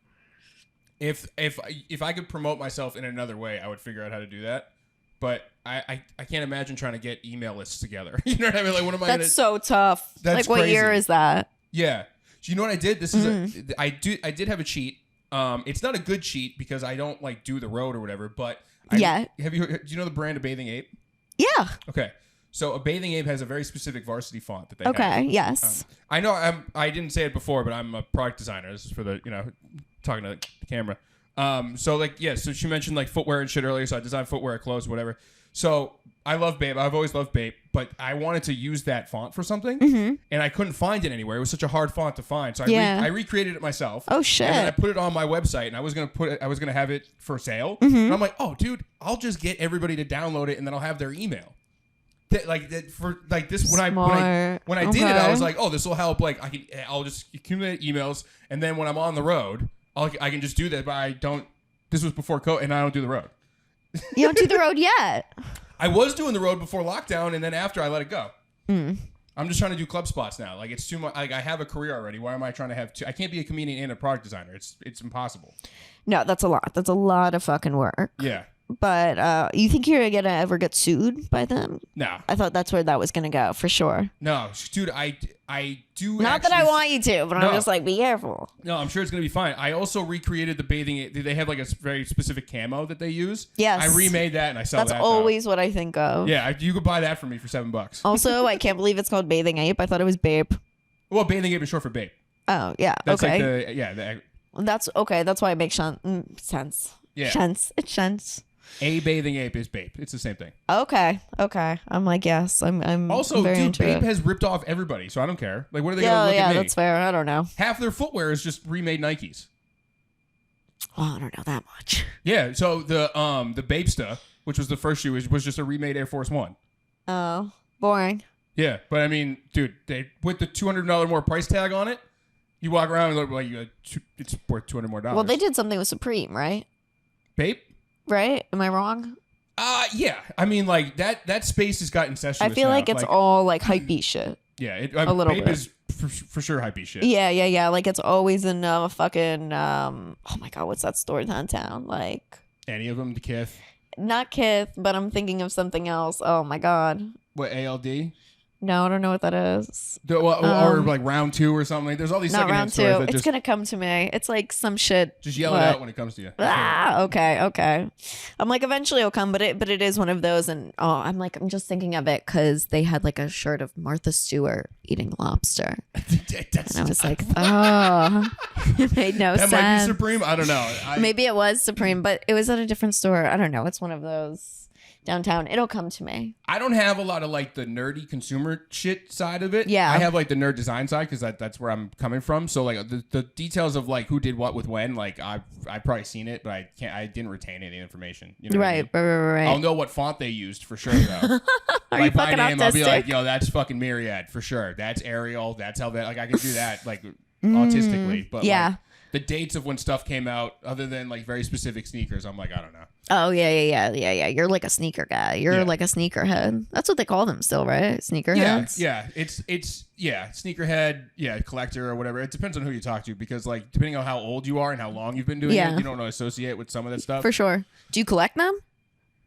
S2: Yeah. If I could promote myself in another way, I would figure out how to do that. But I can't imagine trying to get email lists together. You know what I mean? Like, what am I?
S1: That's so tough.
S2: That's
S1: like, what
S2: crazy.
S1: year is that?
S2: Yeah. So you know what I did? This is I did have a cheat. It's not a good cheat because I don't like do the road or whatever. But do you know the brand of Bathing Ape?
S1: Yeah.
S2: Okay. So a Bathing Ape has a very specific varsity font that they have.
S1: Okay. Yes.
S2: I know. I didn't say it before, but I'm a product designer. This is for the talking to the camera. So like, yeah, so she mentioned like footwear and shit earlier. So I designed footwear, clothes, whatever. So I love Bape. I've always loved Bape, but I wanted to use that font for something, and I couldn't find it anywhere. It was such a hard font to find, so I recreated it myself.
S1: Oh shit!
S2: And then I put it on my website, and I was gonna have it for sale. And I'm like, oh, dude, I'll just get everybody to download it, and then I'll have their email. When I did it, I was like, oh, this will help. Like I'll just accumulate emails, and then when I'm on the road, I can just do that. But I don't. This was before COVID, and I don't do the road.
S1: You don't do the road yet.
S2: I was doing the road before lockdown, and then after I let it go. I'm just trying to do club spots now. Like it's too much. Like I have a career already. Why am I trying to have two? I can't be a comedian and a product designer. It's impossible.
S1: No, that's a lot. That's a lot of fucking work.
S2: Yeah.
S1: But you think you're gonna ever get sued by them?
S2: No.
S1: I thought that's where that was gonna go for sure.
S2: No, dude. I do.
S1: Not that I want you to, but
S2: No.
S1: I'm just like, be careful.
S2: No, I'm sure it's gonna be fine. I also recreated the bathing. They have like a very specific camo that they use.
S1: Yes.
S2: I remade that and I sell
S1: That's
S2: that.
S1: always what I think of.
S2: Yeah, you could buy that for me for $7.
S1: Also, I can't believe it's called Bathing Ape. I thought it was Bape.
S2: Well, bathing ape is short for Bape.
S1: Oh yeah.
S2: That's
S1: okay.
S2: like
S1: That's okay. That's why it makes sense.
S2: Yeah.
S1: Sense. It sense.
S2: a bathing ape is Bape. It's the same thing.
S1: Okay. I'm like, yes. I'm
S2: Also,
S1: very
S2: dude,
S1: into
S2: Bape
S1: it.
S2: has ripped off everybody, so I don't care. Like, what are they gonna look at me?
S1: That's fair. I don't know.
S2: Half their footwear is just remade Nikes.
S1: Oh, I don't know that much.
S2: Yeah, so the Bapesta, which was the first shoe, was just a remade Air Force One.
S1: Oh, boring.
S2: Yeah, but I mean, dude, they put the $200 more price tag on it. You walk around and look like it's worth $200 more.
S1: Well, they did something with Supreme, right?
S2: Bape?
S1: Right? Am I wrong?
S2: Yeah. I mean, like that space has got incestuous.
S1: I feel
S2: now.
S1: like it's all like hypey shit.
S2: Yeah,
S1: a little
S2: Bape
S1: bit.
S2: is for sure hypey shit.
S1: Yeah. Like it's always in fucking oh my god, what's that store downtown? Like
S2: Any of them, the Kith.
S1: not Kith, but I'm thinking of something else. Oh my god.
S2: What, ALD?
S1: No, I don't know what that is.
S2: Or like Round 2 or something. Like, there's all these
S1: Not
S2: secondhand
S1: round
S2: stores
S1: two.
S2: that
S1: It's
S2: just
S1: gonna come to me. It's like some shit.
S2: just yell it out when it comes to you.
S1: Okay. I'm like, eventually it'll come, but it is one of those, and I'm just thinking of it because they had like a shirt of Martha Stewart eating lobster, and I was like, oh, it made no
S2: that
S1: sense.
S2: might be Supreme. I don't know.
S1: Maybe it was Supreme, but it was at a different store. I don't know. It's one of those downtown. It'll come to me.
S2: I don't have a lot of like the nerdy consumer shit side of it.
S1: Yeah.
S2: I have like the nerd design side because that's where I'm coming from. So like the details of like who did what with when, like I've probably seen it, but I didn't retain any information. You know what I mean?
S1: Right.
S2: I'll know what font they used for sure though.
S1: Are
S2: like
S1: you
S2: by
S1: fucking
S2: name, I'll be
S1: autistic?
S2: like, yo, that's fucking Myriad for sure. That's Arial. That's how that, like I can do that like autistically. But
S1: yeah.
S2: like, the dates of when stuff came out, other than like very specific sneakers, I'm like, I don't know.
S1: Oh yeah. You're like a sneaker guy. You're like a sneakerhead. That's what they call them still, right? Sneakerheads.
S2: Yeah. It's sneakerhead, collector or whatever. It depends on who you talk to because like depending on how old you are and how long you've been doing it, you don't want to associate with some of that stuff.
S1: For sure. Do you collect them?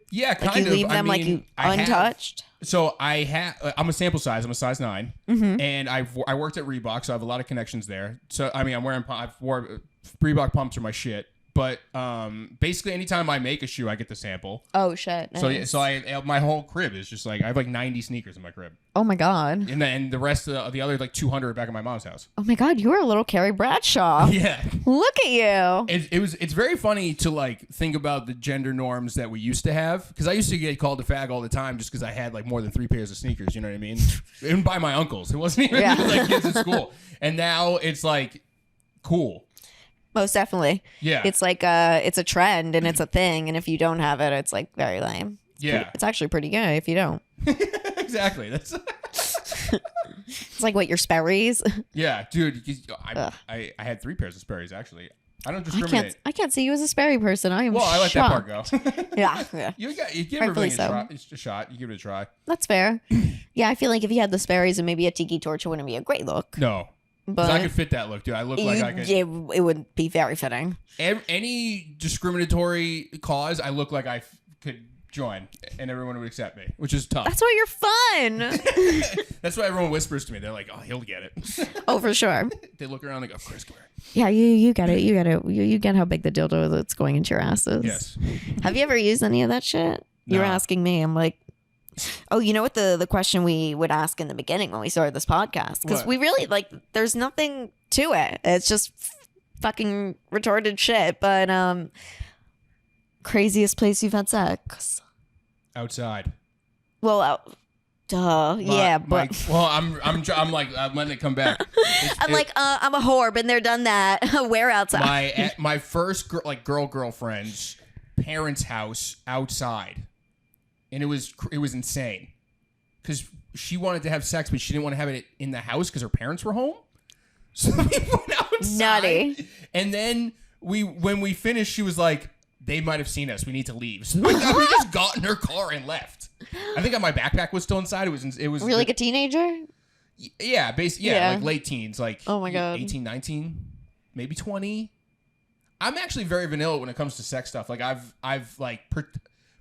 S2: Yeah, kind
S1: like you
S2: of.
S1: leave them like you untouched?
S2: So I'm a sample size. I'm a size 9, and I worked at Reebok, so I have a lot of connections there. So I mean, I've wore Reebok pumps are my shit. But basically, anytime I make a shoe, I get the sample.
S1: Oh shit! Nice.
S2: So my whole crib is just like I have like 90 sneakers in my crib.
S1: Oh my god!
S2: And the rest of the other like 200 are back at my mom's house.
S1: Oh my god, you are a little Carrie Bradshaw.
S2: Yeah.
S1: Look at you.
S2: It's very funny to like think about the gender norms that we used to have because I used to get called a fag all the time just because I had like more than 3 pairs of sneakers. You know what I mean? Even by my uncles. It wasn't even like kids at school. And now it's like cool.
S1: Most definitely.
S2: Yeah.
S1: It's like it's a trend and it's a thing, and if you don't have it, it's like very lame. It's actually pretty good if you don't.
S2: Exactly. That's
S1: it's like what your Sperry's.
S2: Yeah, dude. I had 3 pairs of Sperry's actually. I don't discriminate.
S1: I can't see you as a Sperry person. I am.
S2: Well, I let
S1: shocked.
S2: that part go.
S1: Yeah.
S2: You give
S1: Rightfully
S2: everything
S1: so.
S2: a shot. You give it a try.
S1: That's fair. Yeah, I feel like if you had the Sperry's and maybe a tiki torch, it wouldn't be a great look.
S2: No. Because I could fit that look, dude. I look like I could.
S1: It would be very fitting.
S2: Any discriminatory cause, I look like I could join, and everyone would accept me, which is tough.
S1: That's why you're fun.
S2: That's why everyone whispers to me. They're like, "Oh, he'll get it."
S1: Oh, for sure.
S2: They look around and go, "Chris, come here."
S1: Yeah, you get it. You get it. You get how big the dildo that's going into your asses.
S2: Yes.
S1: Have you ever used any of that shit? You were
S2: No.
S1: asking me. I'm like, oh, you know what the question we would ask in the beginning when we started this podcast? Because
S2: What?
S1: we really like, there's nothing to it. It's just fucking retorted shit. But craziest place you've had sex?
S2: Outside.
S1: Well, yeah, but
S2: I'm letting it come back.
S1: I'm a whore, been there, done that. Where outside?
S2: My first girlfriend's parents' house outside, and it was insane because she wanted to have sex, but she didn't want to have it in the house because her parents were home. So we went outside.
S1: Nutty.
S2: And then when we finished, she was like, "They might have seen us. We need to leave." So we just got in her car and left. I think my backpack was still inside. It was.
S1: Were you like a teenager?
S2: Yeah, basically, yeah, like late teens, like
S1: oh my God.
S2: 18, 19, maybe 20. I'm actually very vanilla when it comes to sex stuff. Like I've like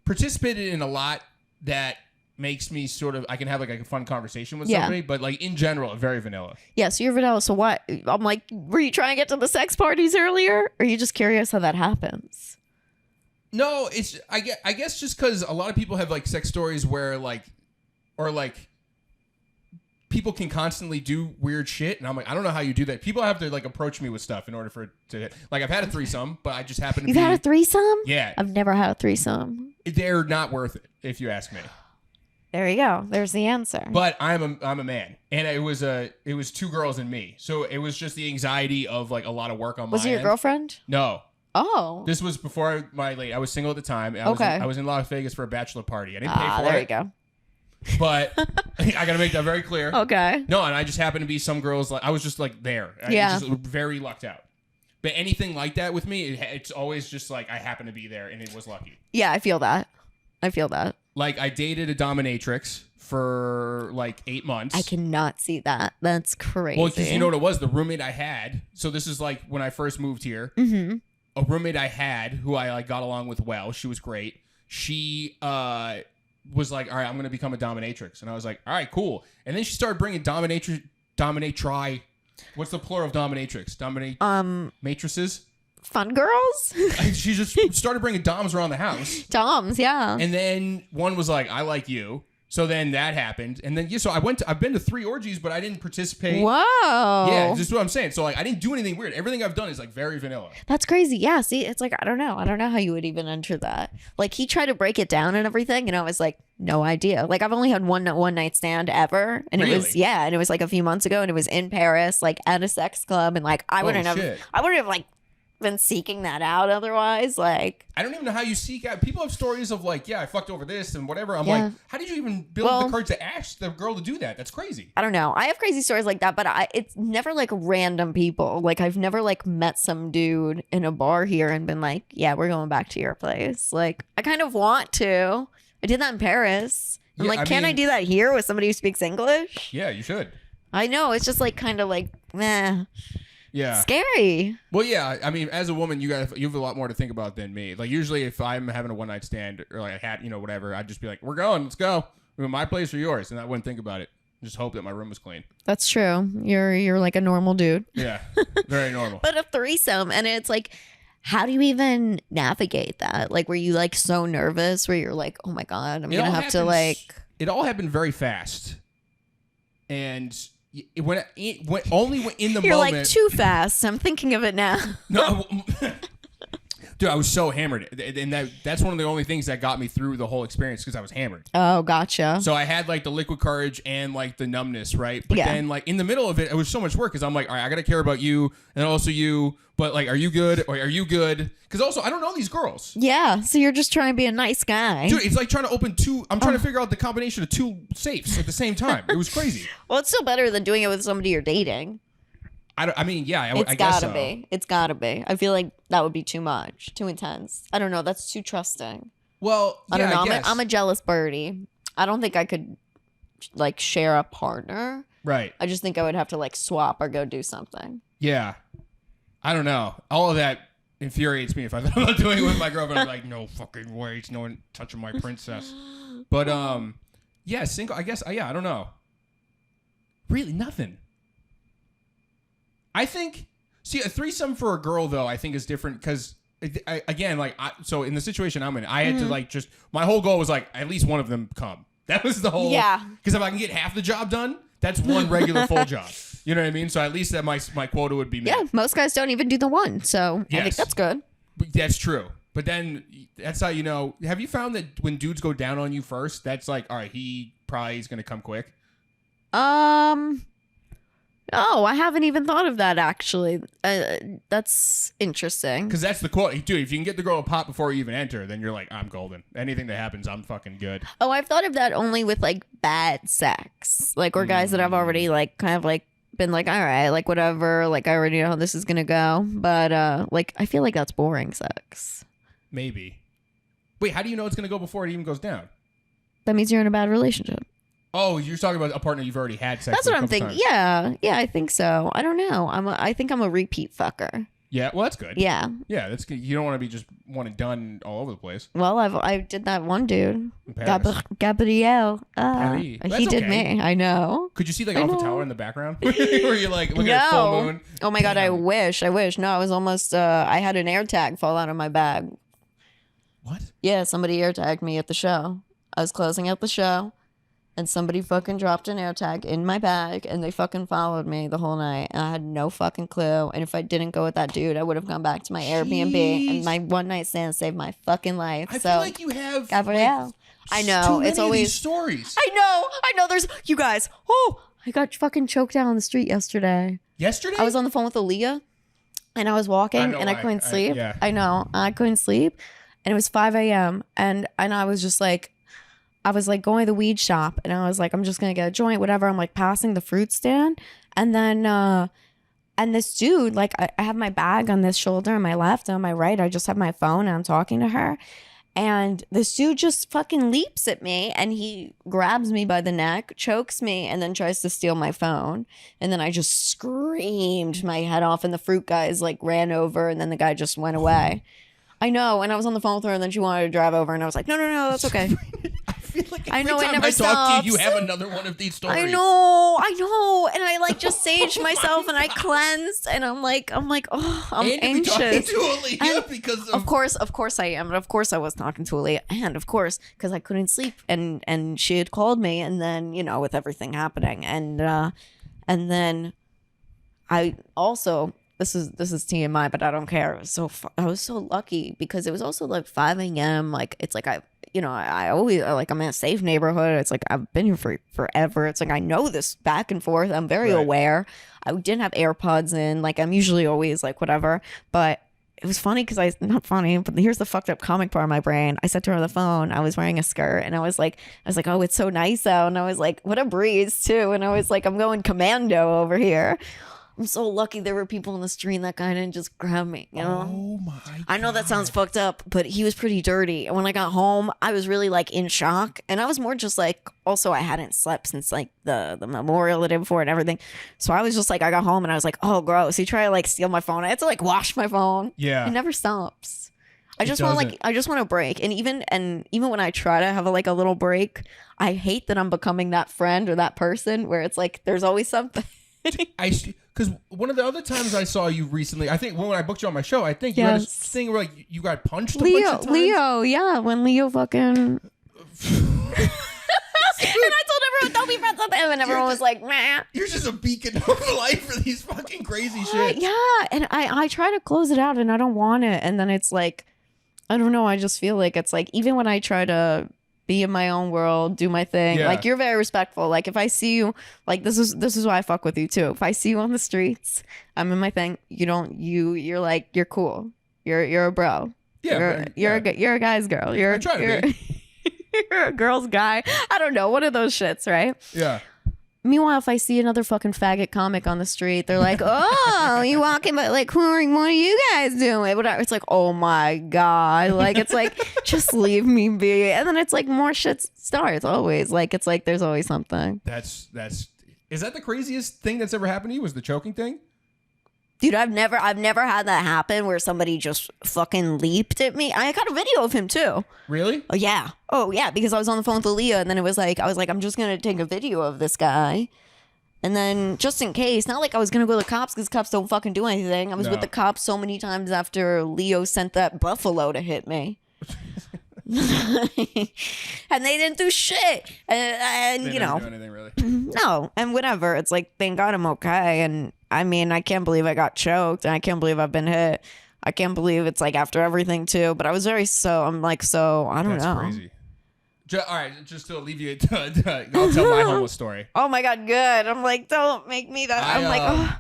S2: participated in a lot that makes me sort of I can have like a fun conversation with somebody, but like in general, I'm very vanilla.
S1: Yeah, so you're vanilla. So what? I'm like, were you trying to get to the sex parties earlier? Or are you just curious how that happens?
S2: No, it's I guess just because a lot of people have like sex stories where people can constantly do weird shit, and I'm like, I don't know how you do that. People have to like approach me with stuff in order for it to like I've had a threesome, but I just happen to
S1: You've had a threesome?
S2: Yeah.
S1: I've never had a threesome.
S2: They're not worth it, if you ask me.
S1: There you go. There's the answer.
S2: But I'm a man, and it was two girls and me, so it was just the anxiety of like a lot of work on my end.
S1: Was it your girlfriend?
S2: No.
S1: Oh.
S2: This was before my late. I was single at the time. I was in Las Vegas for a bachelor party. I didn't pay for it.
S1: There you go.
S2: But I got to make that very clear.
S1: Okay.
S2: No, and I just happened to be some girls. Like I was just like there.
S1: Yeah.
S2: I just very lucked out. But anything like that with me, it's always just like I happen to be there, and it was lucky.
S1: Yeah, I feel that.
S2: Like I dated a dominatrix for like 8 months.
S1: I cannot see that. That's crazy.
S2: Well, because you know what it was? The roommate I had. So this is like when I first moved here.
S1: Mm-hmm.
S2: A roommate I had who I like got along with well. She was great. She was like, all right, I'm going to become a dominatrix. And I was like, all right, cool. And then she started bringing dominatri. What's the plural of dominatrix? Matrices?
S1: Fun girls?
S2: She just started bringing doms around the house.
S1: Doms, yeah.
S2: And then one was like, I like you. So then that happened. And then, so I've been to 3 orgies, but I didn't participate.
S1: Whoa.
S2: Yeah, this is what I'm saying. So like, I didn't do anything weird. Everything I've done is like very vanilla.
S1: That's crazy. Yeah. See, it's like, I don't know how you would even enter that. Like he tried to break it down and everything. And I was like, no idea. Like I've only had one night stand ever. And
S2: really?
S1: And it was like a few months ago and it was in Paris, like at a sex club. And like, I wouldn't have like been seeking that out otherwise. Like
S2: I don't even know how you seek out. People have stories of like, yeah, I fucked over this and whatever. I'm like, how did you even build the courage to ask the girl to do that? That's crazy.
S1: I don't know. I have crazy stories like that, but it's never like random people. Like I've never like met some dude in a bar here and been like, yeah, we're going back to your place. Like I kind of want to. I did that in Paris. I'm like, can I do that here with somebody who speaks English?
S2: Yeah, you should.
S1: I know. It's just like kind of like, meh.
S2: Yeah.
S1: Scary.
S2: Well, yeah. I mean, as a woman, you have a lot more to think about than me. Like usually, if I'm having a one night stand or like a hat, whatever, I'd just be like, "We're going, let's go. My place or yours," and I wouldn't think about it. Just hope that my room was clean.
S1: That's true. You're like a normal dude.
S2: Yeah, very normal.
S1: But a threesome, and it's like, how do you even navigate that? Like, were you like so nervous where you're like, oh my God, I'm gonna have to like.
S2: It all happened very fast, and. When only in the
S1: You're
S2: moment.
S1: like too fast. I'm thinking of it now.
S2: No, dude, I was so hammered, and that's one of the only things that got me through the whole experience because I was hammered.
S1: Oh, gotcha.
S2: So I had like the liquid courage and like the numbness, right? But then like in the middle of it, it was so much work because I'm like, all right, I gotta care about you and also you. But like, are you good? Or are you good? Because also, I don't know these girls.
S1: Yeah, so you're just trying to be a nice guy.
S2: Dude, it's like trying to open two. I'm trying to figure out the combination of 2 safes at the same time. It was crazy.
S1: Well, it's still better than doing it with somebody you're dating.
S2: I
S1: It's
S2: guess
S1: gotta be. It's gotta be. I feel like that would be too much, too intense. I don't know. That's too trusting.
S2: Well, yeah,
S1: I don't know.
S2: I guess.
S1: I'm a jealous birdie. I don't think I could like share a partner.
S2: Right.
S1: I just think I would have to like swap or go do something.
S2: Yeah. I don't know. All of that infuriates me if I'm not doing it with my girlfriend. I'm like, no fucking way. It's no one touching my princess. But, yeah, single, I guess, yeah, I don't know. Really, nothing. I think, see, a threesome for a girl, though, I think is different because, again, like, so in the situation I'm in, I had to, like, just, my whole goal was, like, at least one of them come. That was the whole,
S1: yeah.
S2: Because if I can get half the job done, that's one regular full job. You know what I mean? So at least that my quota would be met.
S1: Yeah, most guys don't even do the one, so I think
S2: Yes.
S1: that's good.
S2: But that's true. But then that's how you know. Have you found that when dudes go down on you first, that's like, all right, he probably is going to come quick?
S1: Oh, I haven't even thought of that, actually. That's interesting.
S2: Because that's the quote. Dude, if you can get the girl to pop before you even enter, then you're like, I'm golden. Anything that happens, I'm fucking good.
S1: Oh, I've thought of that only with, like, bad sex. Like, or guys that I've already, like, kind of, like, been like, all right, like, whatever. Like, I already know how this is going to go. But, like, I feel like that's boring sex.
S2: Maybe. Wait, how do you know it's going to go before it even goes down?
S1: That means you're in a bad relationship.
S2: Oh, you're talking about a partner you've already had sex
S1: That's
S2: with
S1: what
S2: a
S1: I'm
S2: couple
S1: thinking.
S2: times.
S1: Yeah, I think so. I don't know. I think I'm a repeat fucker.
S2: Yeah, well, that's good.
S1: Yeah.
S2: Yeah, that's good. You don't want to be just one and done all over the place.
S1: Well, I did that one dude,
S2: In Paris.
S1: Gabrielle.
S2: Paris.
S1: He
S2: That's
S1: did
S2: okay.
S1: me. I know.
S2: Could you see like
S1: I
S2: Alpha
S1: know.
S2: Tower in the background? Where you're like looking at full moon?
S1: Oh my god, I
S2: Damn.
S1: wish. No, I was almost. I had an air tag fall out of my bag.
S2: What?
S1: Yeah, somebody air tagged me at the show. I was closing out the show, and somebody fucking dropped an air tag in my bag, and they fucking followed me the whole night, and I had no fucking clue. And if I didn't go with that dude, I would have gone back to my Airbnb, and
S2: Jeez.
S1: my one night stand saved my fucking life.
S2: I
S1: so,
S2: feel like you have
S1: Gabrielle. I know,
S2: too many
S1: it's
S2: of
S1: always-
S2: these stories.
S1: I know. There's you guys. Oh, I got fucking choked out on the street yesterday.
S2: Yesterday?
S1: I was on the phone with Aaliyah, and I was walking,
S2: I know
S1: and I
S2: why.
S1: couldn't sleep.
S2: yeah.
S1: I know, I couldn't sleep, and it was 5 a.m. and I was just like, I was like going to the weed shop, and I was like, I'm just gonna get a joint, whatever. I'm like passing the fruit stand, and then and this dude, like, I have my bag on this shoulder on my left, and on my right, I just have my phone, and I'm talking to her. And this dude just fucking leaps at me, and he grabs me by the neck, chokes me, and then tries to steal my phone. And then I just screamed my head off, and the fruit guys like ran over, and then the guy just went away. I know, and I was on the phone with her, and then she wanted to drive over, and I was like, no, that's okay.
S2: I feel like
S1: I
S2: every
S1: know, it
S2: time
S1: never
S2: I talk to you, you
S1: stops.
S2: have another one of these stories.
S1: I know, and I like just saged myself, and I cleansed, and I'm like, oh, I'm
S2: And you be talking
S1: anxious.
S2: to Aaliyah
S1: And
S2: because
S1: Of course I am. And of course I was talking to Aaliyah. And of course, because I couldn't sleep. And she had called me. And then, with everything happening. And then I also, this is TMI, but I don't care. It was I was so lucky because it was also like 5 a.m. Like, it's like I always, like, I'm in a safe neighborhood. It's like, I've been here for forever. It's like, I know this back and forth. I'm very
S2: Right.
S1: aware. I didn't have AirPods in. Like, I'm usually always like, whatever. But it was funny because not funny, but here's the fucked up comic part of my brain. I said to her on the phone, I was wearing a skirt, and I was like, oh, it's so nice out. And I was like, what a breeze too. And I was like, I'm going commando over here. I'm so lucky there were people in the street that guy didn't just grab me,
S2: Oh my God.
S1: I know that sounds fucked up, but he was pretty dirty. And when I got home, I was really like in shock. And I was more just like, also I hadn't slept since like the memorial the day before and everything. So I was just like, I got home and I was like, oh, gross. He tried to like steal my phone. I had to like wash my phone.
S2: Yeah.
S1: It never stops. I
S2: It
S1: just want
S2: doesn't.
S1: I just want a break. And even when I try to have a little break, I hate that I'm becoming that friend or that person where it's like, there's always something.
S2: Because one of the other times I saw you recently, I think when I booked you on my show, I think you had this
S1: Yes.
S2: thing where like you got punched a bunch of times.
S1: Leo, yeah, when Leo fucking. And I told everyone, don't be friends with him, and everyone was like, "Meh."
S2: You're just a beacon of light for these fucking crazy shit.
S1: Yeah, and I try to close it out, and I don't want it, and then it's like, I don't know. I just feel like it's like even when I try to be in my own world, do my thing.
S2: Yeah.
S1: Like, you're very respectful. Like, if I see you, like, this is why I fuck with you too. If I see you on the streets, I'm in my thing. You're like, you're cool. You're a bro.
S2: Yeah,
S1: You're a guy's girl. You're
S2: I try to be.
S1: you're a girl's guy. I don't know. One of those shits, right?
S2: Yeah.
S1: Meanwhile, if I see another fucking faggot comic on the street, they're like, "Oh, you walking, but like, what are you guys doing?" Whatever. It's like, "Oh my god!" Like, it's like, just leave me be. And then it's like more shit starts. Always, like, it's like there's always something.
S2: That's is that the craziest thing that's ever happened to you? Was the choking thing?
S1: Dude, I've never had that happen where somebody just fucking leaped at me. I got a video of him too.
S2: Really?
S1: Oh yeah, because I was on the phone with Aaliyah, and then it was like, I was like, I'm just gonna take a video of this guy, and then just in case, not like I was gonna go to the cops because cops don't fucking do anything. I was with
S2: No.
S1: the cops so many times after Leo sent that buffalo to hit me. And they didn't do shit, and
S2: They
S1: you
S2: didn't
S1: know,
S2: do anything really.
S1: No, and whatever. It's like, thank God I'm okay. And I mean, I can't believe I got choked, and I can't believe I've been hit. I can't believe it's like after everything too. But I was I'm like, so I don't
S2: That's
S1: know.
S2: crazy. All right, just to alleviate, I'll tell my homeless story.
S1: Oh my God, good. I'm like, don't make me that. I'm like, oh.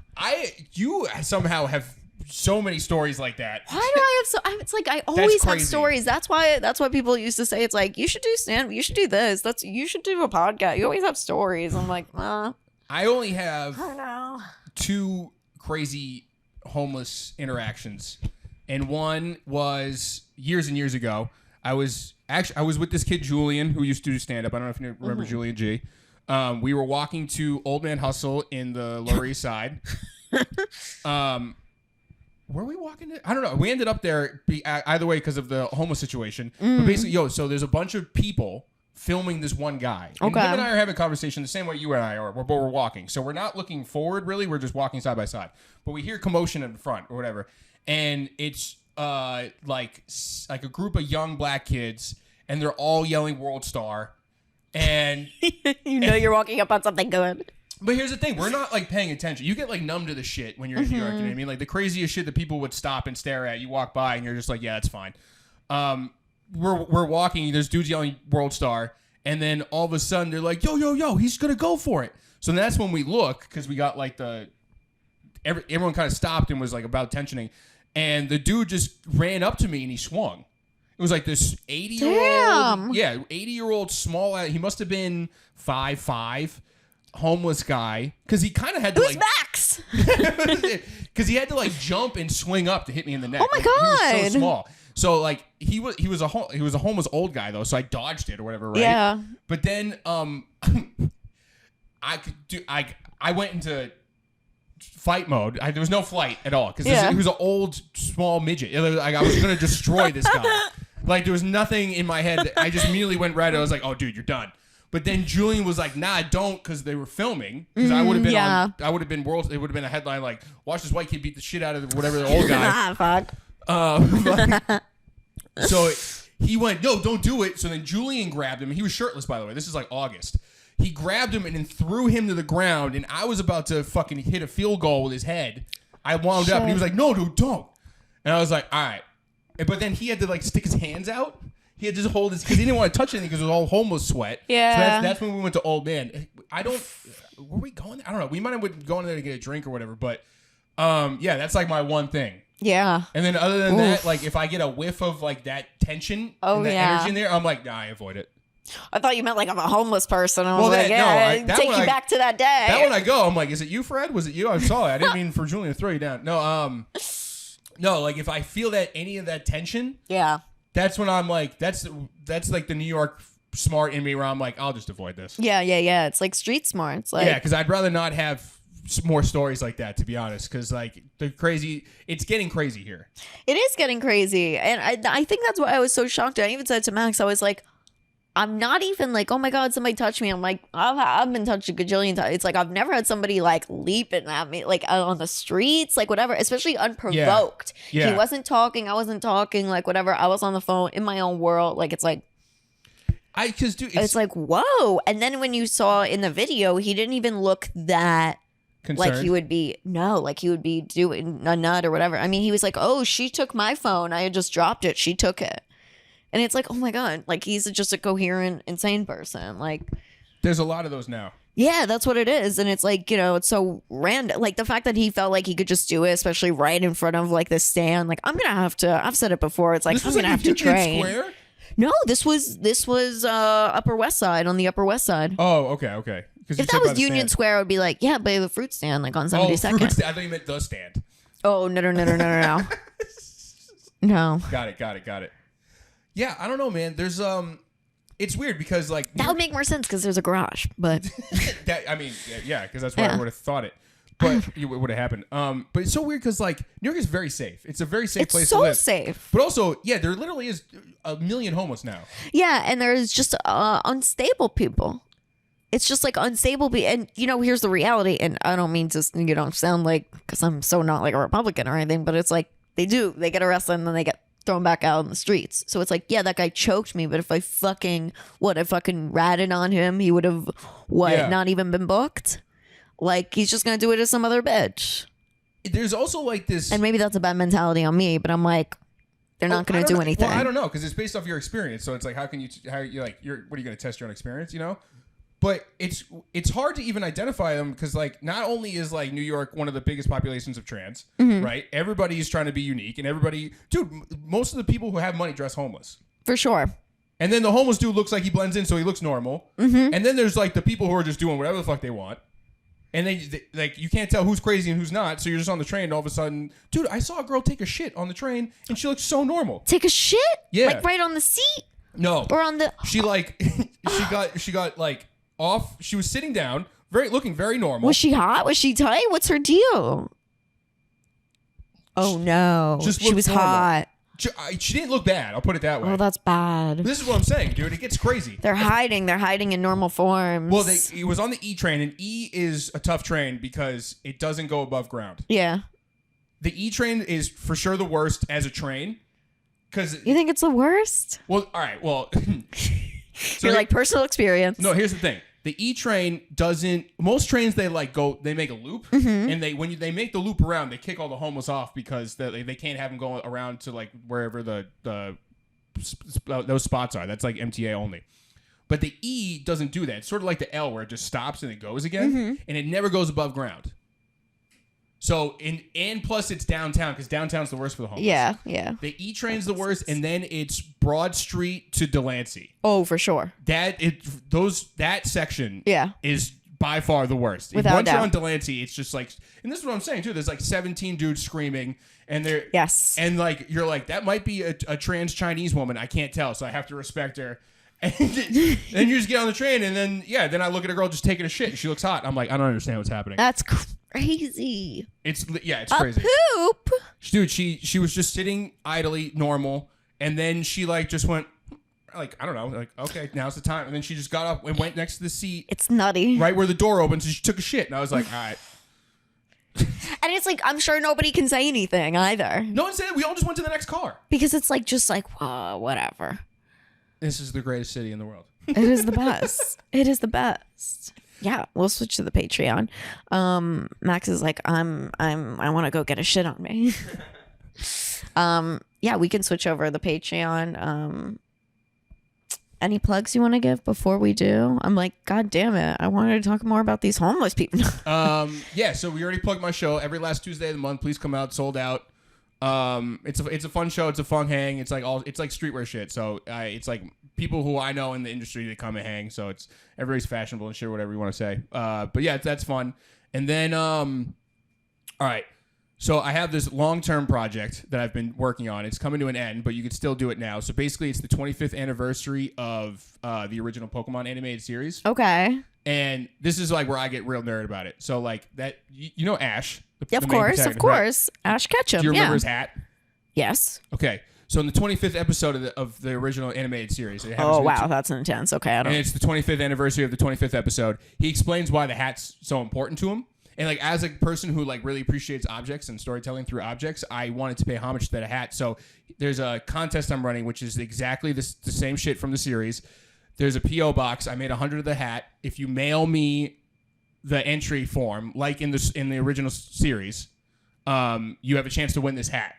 S2: You somehow have so many stories like that.
S1: Why do I have so? It's like I always have
S2: crazy.
S1: stories. That's why people used to say it's like you should do stand. You should do this. You should do a podcast. You always have stories. I'm like,
S2: I only have
S1: I don't know.
S2: 2 crazy homeless interactions, and one was years and years ago. I was with this kid Julian who used to do stand up. I don't know if you remember Julian G. We were walking to Old Man Hustle in the Lower East Side. Were we walking to? I don't know. We ended up there either way because of the homeless situation. But basically, so there's a bunch of people filming this one guy. And him and I are having a conversation the same way you and I are, but we're walking. So we're not looking forward, really. We're just walking side by side. But we hear commotion in the front or whatever. And it's like a group of young black kids, and they're all yelling World Star. And
S1: you're walking up on something good.
S2: But here's the thing, we're not like paying attention. You get like numb to the shit when you're in New York, you know what I mean? Like the craziest shit that people would stop and stare at. You walk by and you're just like, yeah, that's fine. We're walking, there's dudes yelling World Star, and then all of a sudden they're like, yo, he's gonna go for it. So that's when we look, because we got like everyone kind of stopped and was like about tensioning, and the dude just ran up to me and he swung. It was like this 80-year-old, 80-year-old small, he must have been 5'5", homeless guy, because he kind of had to
S1: Who's Max?
S2: Because he had to like jump and swing up to hit me in the neck.
S1: Oh my God,
S2: he was so small. So like he was a homeless old guy though, so I dodged it or whatever, right?
S1: Yeah.
S2: But then I went into fight mode. There was no flight at all because he was an old small midget. I was gonna destroy this guy. Like there was nothing in my head. I just immediately went red. I was like, oh dude, you're done. But then Julian was like, nah, don't, because they were filming. Because I would have been I would have been world. It would have been a headline like, watch this white kid beat the shit out of whatever the old guy.
S1: Fuck.
S2: So he went, no, don't do it. So then Julian grabbed him. He was shirtless, by the way. This is like August. He grabbed him and then threw him to the ground. And I was about to fucking hit a field goal with his head. I wound up and he was like, no, dude, don't. And I was like, all right. But then he had to like stick his hands out. He had to just hold his, because he didn't want to touch anything because it was all homeless sweat.
S1: Yeah.
S2: So that's when we went to Old Man. Were we going there? I don't know. We might have been going there to get a drink or whatever. But yeah, that's like my one thing.
S1: Yeah.
S2: And then other than that, like if I get a whiff of like that tension and that energy in there, I'm like, nah, I avoid it.
S1: I thought you meant like I'm a homeless person. I was like, take you back to that day.
S2: That when I go, I'm like, is it you, Fred? Was it you? I saw it. I didn't mean for Julian to throw you down. No, like if I feel that any of that tension, that's when I'm like, that's like the New York smart in me where I'm like, I'll just avoid this.
S1: Yeah. It's like street smart. It's like,
S2: yeah, because I'd rather not have more stories like that, to be honest, because like it's getting crazy here. It
S1: is getting crazy, and I think that's why I was so shocked. I even said to Max, I was like, I'm not even like, oh my God, somebody touched me. I'm like, I've been touched a gajillion times. It's like I've never had somebody like leaping at me like on the streets, like whatever, especially unprovoked.
S2: Yeah.
S1: He wasn't talking, I wasn't talking, like whatever. I was on the phone in my own world. Like it's like, it's like whoa. And then when you saw in the video, he didn't even look that concerned. Like he would be doing a nut or whatever. I mean, he was like, oh, she took my phone. I had just dropped it. She took it. And it's like, oh my God, like he's just a coherent, insane person. Like,
S2: there's a lot of those now.
S1: Yeah, that's what it is. And it's like, it's so random. Like the fact that he felt like he could just do it, especially right in front of like the stand. Like, I'm going to have to, I've said it before. It's like, I'm going to have to train. Square? No, this was Upper West Side, on the Upper West Side.
S2: Oh, okay.
S1: If that was Union Square, I would be like, yeah, by the fruit stand, like on 72nd.
S2: I thought you meant the stand.
S1: Oh, no. No.
S2: Got it. Yeah, I don't know, man. There's it's weird because like
S1: that would make more sense because there's a garage, but
S2: because that's where I would have thought it, but it would have happened. But it's so weird because like New York is very safe. It's a very safe place to live. It's so safe. But also, there literally is a million homeless now. Yeah,
S1: and there's just unstable people. It's just like unstable people, and here's the reality. And I don't mean to sound like, because I'm so not like a Republican or anything, but it's like they get arrested and then they get thrown back out in the streets. So it's like, yeah, that guy choked me, but if I fucking ratted on him, he would have
S2: Yeah.
S1: not even been booked. Like, he's just gonna do it to some other bitch.
S2: There's also like this,
S1: And maybe that's a bad mentality on me, but I'm like, they're not gonna do anything.
S2: Well, I don't know, because it's based off your experience. So it's like, what are you going to test your own experience? You know. But it's hard to even identify them because, like, not only is, like, New York one of the biggest populations of trans, right? Everybody's trying to be unique, and most of the people who have money dress homeless.
S1: For sure.
S2: And then the homeless dude looks like he blends in, so he looks normal. And then there's, like, the people who are just doing whatever the fuck they want. And they like, you can't tell who's crazy and who's not, so you're just on the train, and all of a sudden, dude, I saw a girl take a shit on the train, and she looks so normal.
S1: Take a shit?
S2: Yeah.
S1: Like, right on the seat?
S2: No.
S1: Or on the...
S2: She, like, she got, like... off. She was sitting down, looking very normal.
S1: Was she hot? Was she tight? What's her deal? Oh no, she was
S2: normal.
S1: hot.
S2: She didn't look bad. I'll put it that way.
S1: Oh, that's bad.
S2: This is what I'm saying, dude. It gets crazy.
S1: They're hiding in normal forms.
S2: Well, it was on the E train, and E is a tough train because it doesn't go above ground.
S1: Yeah.
S2: The E train is for sure the worst as a train. Because
S1: you think it's the worst?
S2: Well, all right. Well,
S1: so you're like personal experience.
S2: No, here's the thing. The E train doesn't. Most trains they make a loop, and when they make the loop around, they kick all the homeless off because they can't have them go around to like wherever those spots are. That's like MTA only. But the E doesn't do that. It's sort of like the L where it just stops and it goes again, and it never goes above ground. So and plus it's downtown because downtown's the worst for the homeless.
S1: Yeah, yeah.
S2: The E train's the worst, and then it's Broad Street to Delancey.
S1: Oh, for sure.
S2: That section is by far the worst.
S1: Without
S2: Once
S1: doubt.
S2: you're on Delancey, it's just like, and this is what I'm saying too. There's like 17 dudes screaming, and they're and like you're like, that might be a trans Chinese woman. I can't tell, so I have to respect her. And then you just get on the train, and then I look at a girl just taking a shit, and she looks hot. I'm like, I don't understand what's happening.
S1: That's crazy.
S2: It's crazy.
S1: Poop.
S2: Dude, she was just sitting idly, normal, and then she like just went like, I don't know, like, okay, now's the time, and then she just got up and went next to the seat.
S1: It's nutty.
S2: Right where the door opens, and she took a shit, and I was like, all right.
S1: And it's like, I'm sure nobody can say anything either.
S2: No one said it. We all just went to the next car.
S1: Because it's like, just like, whatever.
S2: This is the greatest city in the world.
S1: It is the best. It is the best. Yeah, we'll switch to the Patreon. Max is like, I want to go get a shit on me. Yeah, we can switch over the Patreon. Any plugs you want to give before we do? I'm like, God damn it, I wanted to talk more about these homeless people.
S2: Yeah, so we already plugged my show every last Tuesday of the month. Please come out, sold out. It's a fun show. It's a fun hang. It's like streetwear shit. So it's like people who I know in the industry that come and hang. So it's everybody's fashionable and shit, whatever you want to say. But yeah, that's fun. And then all right. So I have this long-term project that I've been working on. It's coming to an end, but you can still do it now. So basically, it's the 25th anniversary of the original Pokemon animated series.
S1: Okay.
S2: And this is like where I get real nerd about it. So like that, you know Ash.
S1: Of course. Right? Ash Ketchum.
S2: Do you remember his hat?
S1: Yes.
S2: Okay. So in the 25th episode of the original animated series.
S1: Oh, wow. That's intense. Okay.
S2: And it's the 25th anniversary of the 25th episode. He explains why the hat's so important to him. And like as a person who like really appreciates objects and storytelling through objects, I wanted to pay homage to that hat. So there's a contest I'm running, which is exactly the same shit from the series. There's a P.O. box. I made 100 of the hat. If you mail me the entry form, like in the original series, you have a chance to win this hat.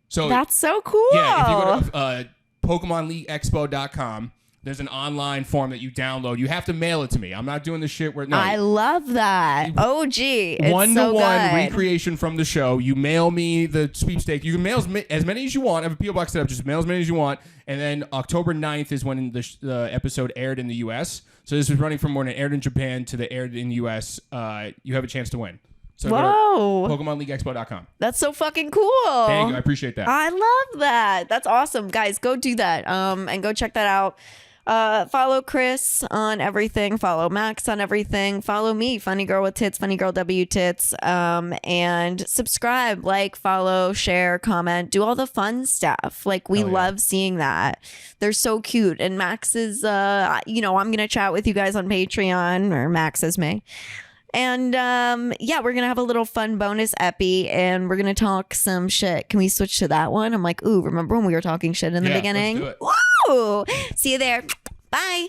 S2: So
S1: that's so cool.
S2: Yeah, if you go to PokemonLeagueExpo.com, there's an online form that you download. You have to mail it to me. I'm not doing the shit where
S1: I love that. Oh, gee. It's
S2: one-to-one recreation from the show. You mail me the sweepstake. You can mail as many as you want. I have a P.O. box set up. Just mail as many as you want. And then October 9th is when the episode aired in the U.S. So this was running from when it aired in Japan to the aired in the U.S. You have a chance to win. So
S1: whoa.
S2: Go to PokemonLeagueExpo.com.
S1: That's so fucking cool.
S2: Thank you. I appreciate that.
S1: I love that. That's awesome. Guys, go do that. And go check that out. Follow Chris on everything. Follow Max on everything. Follow me, Funny Girl with Tits, Funny Girl W Tits. And subscribe, like, follow, share, comment, do all the fun stuff. Like, we love seeing that. They're so cute. And Max is, I'm going to chat with you guys on Patreon, or Max is me. And yeah, we're gonna have a little fun bonus epi, and we're gonna talk some shit. Can we switch to that one? I'm like, ooh, remember when we were talking shit in the
S2: Yeah,
S1: beginning?
S2: let's do it.
S1: Woo! See you there. Bye.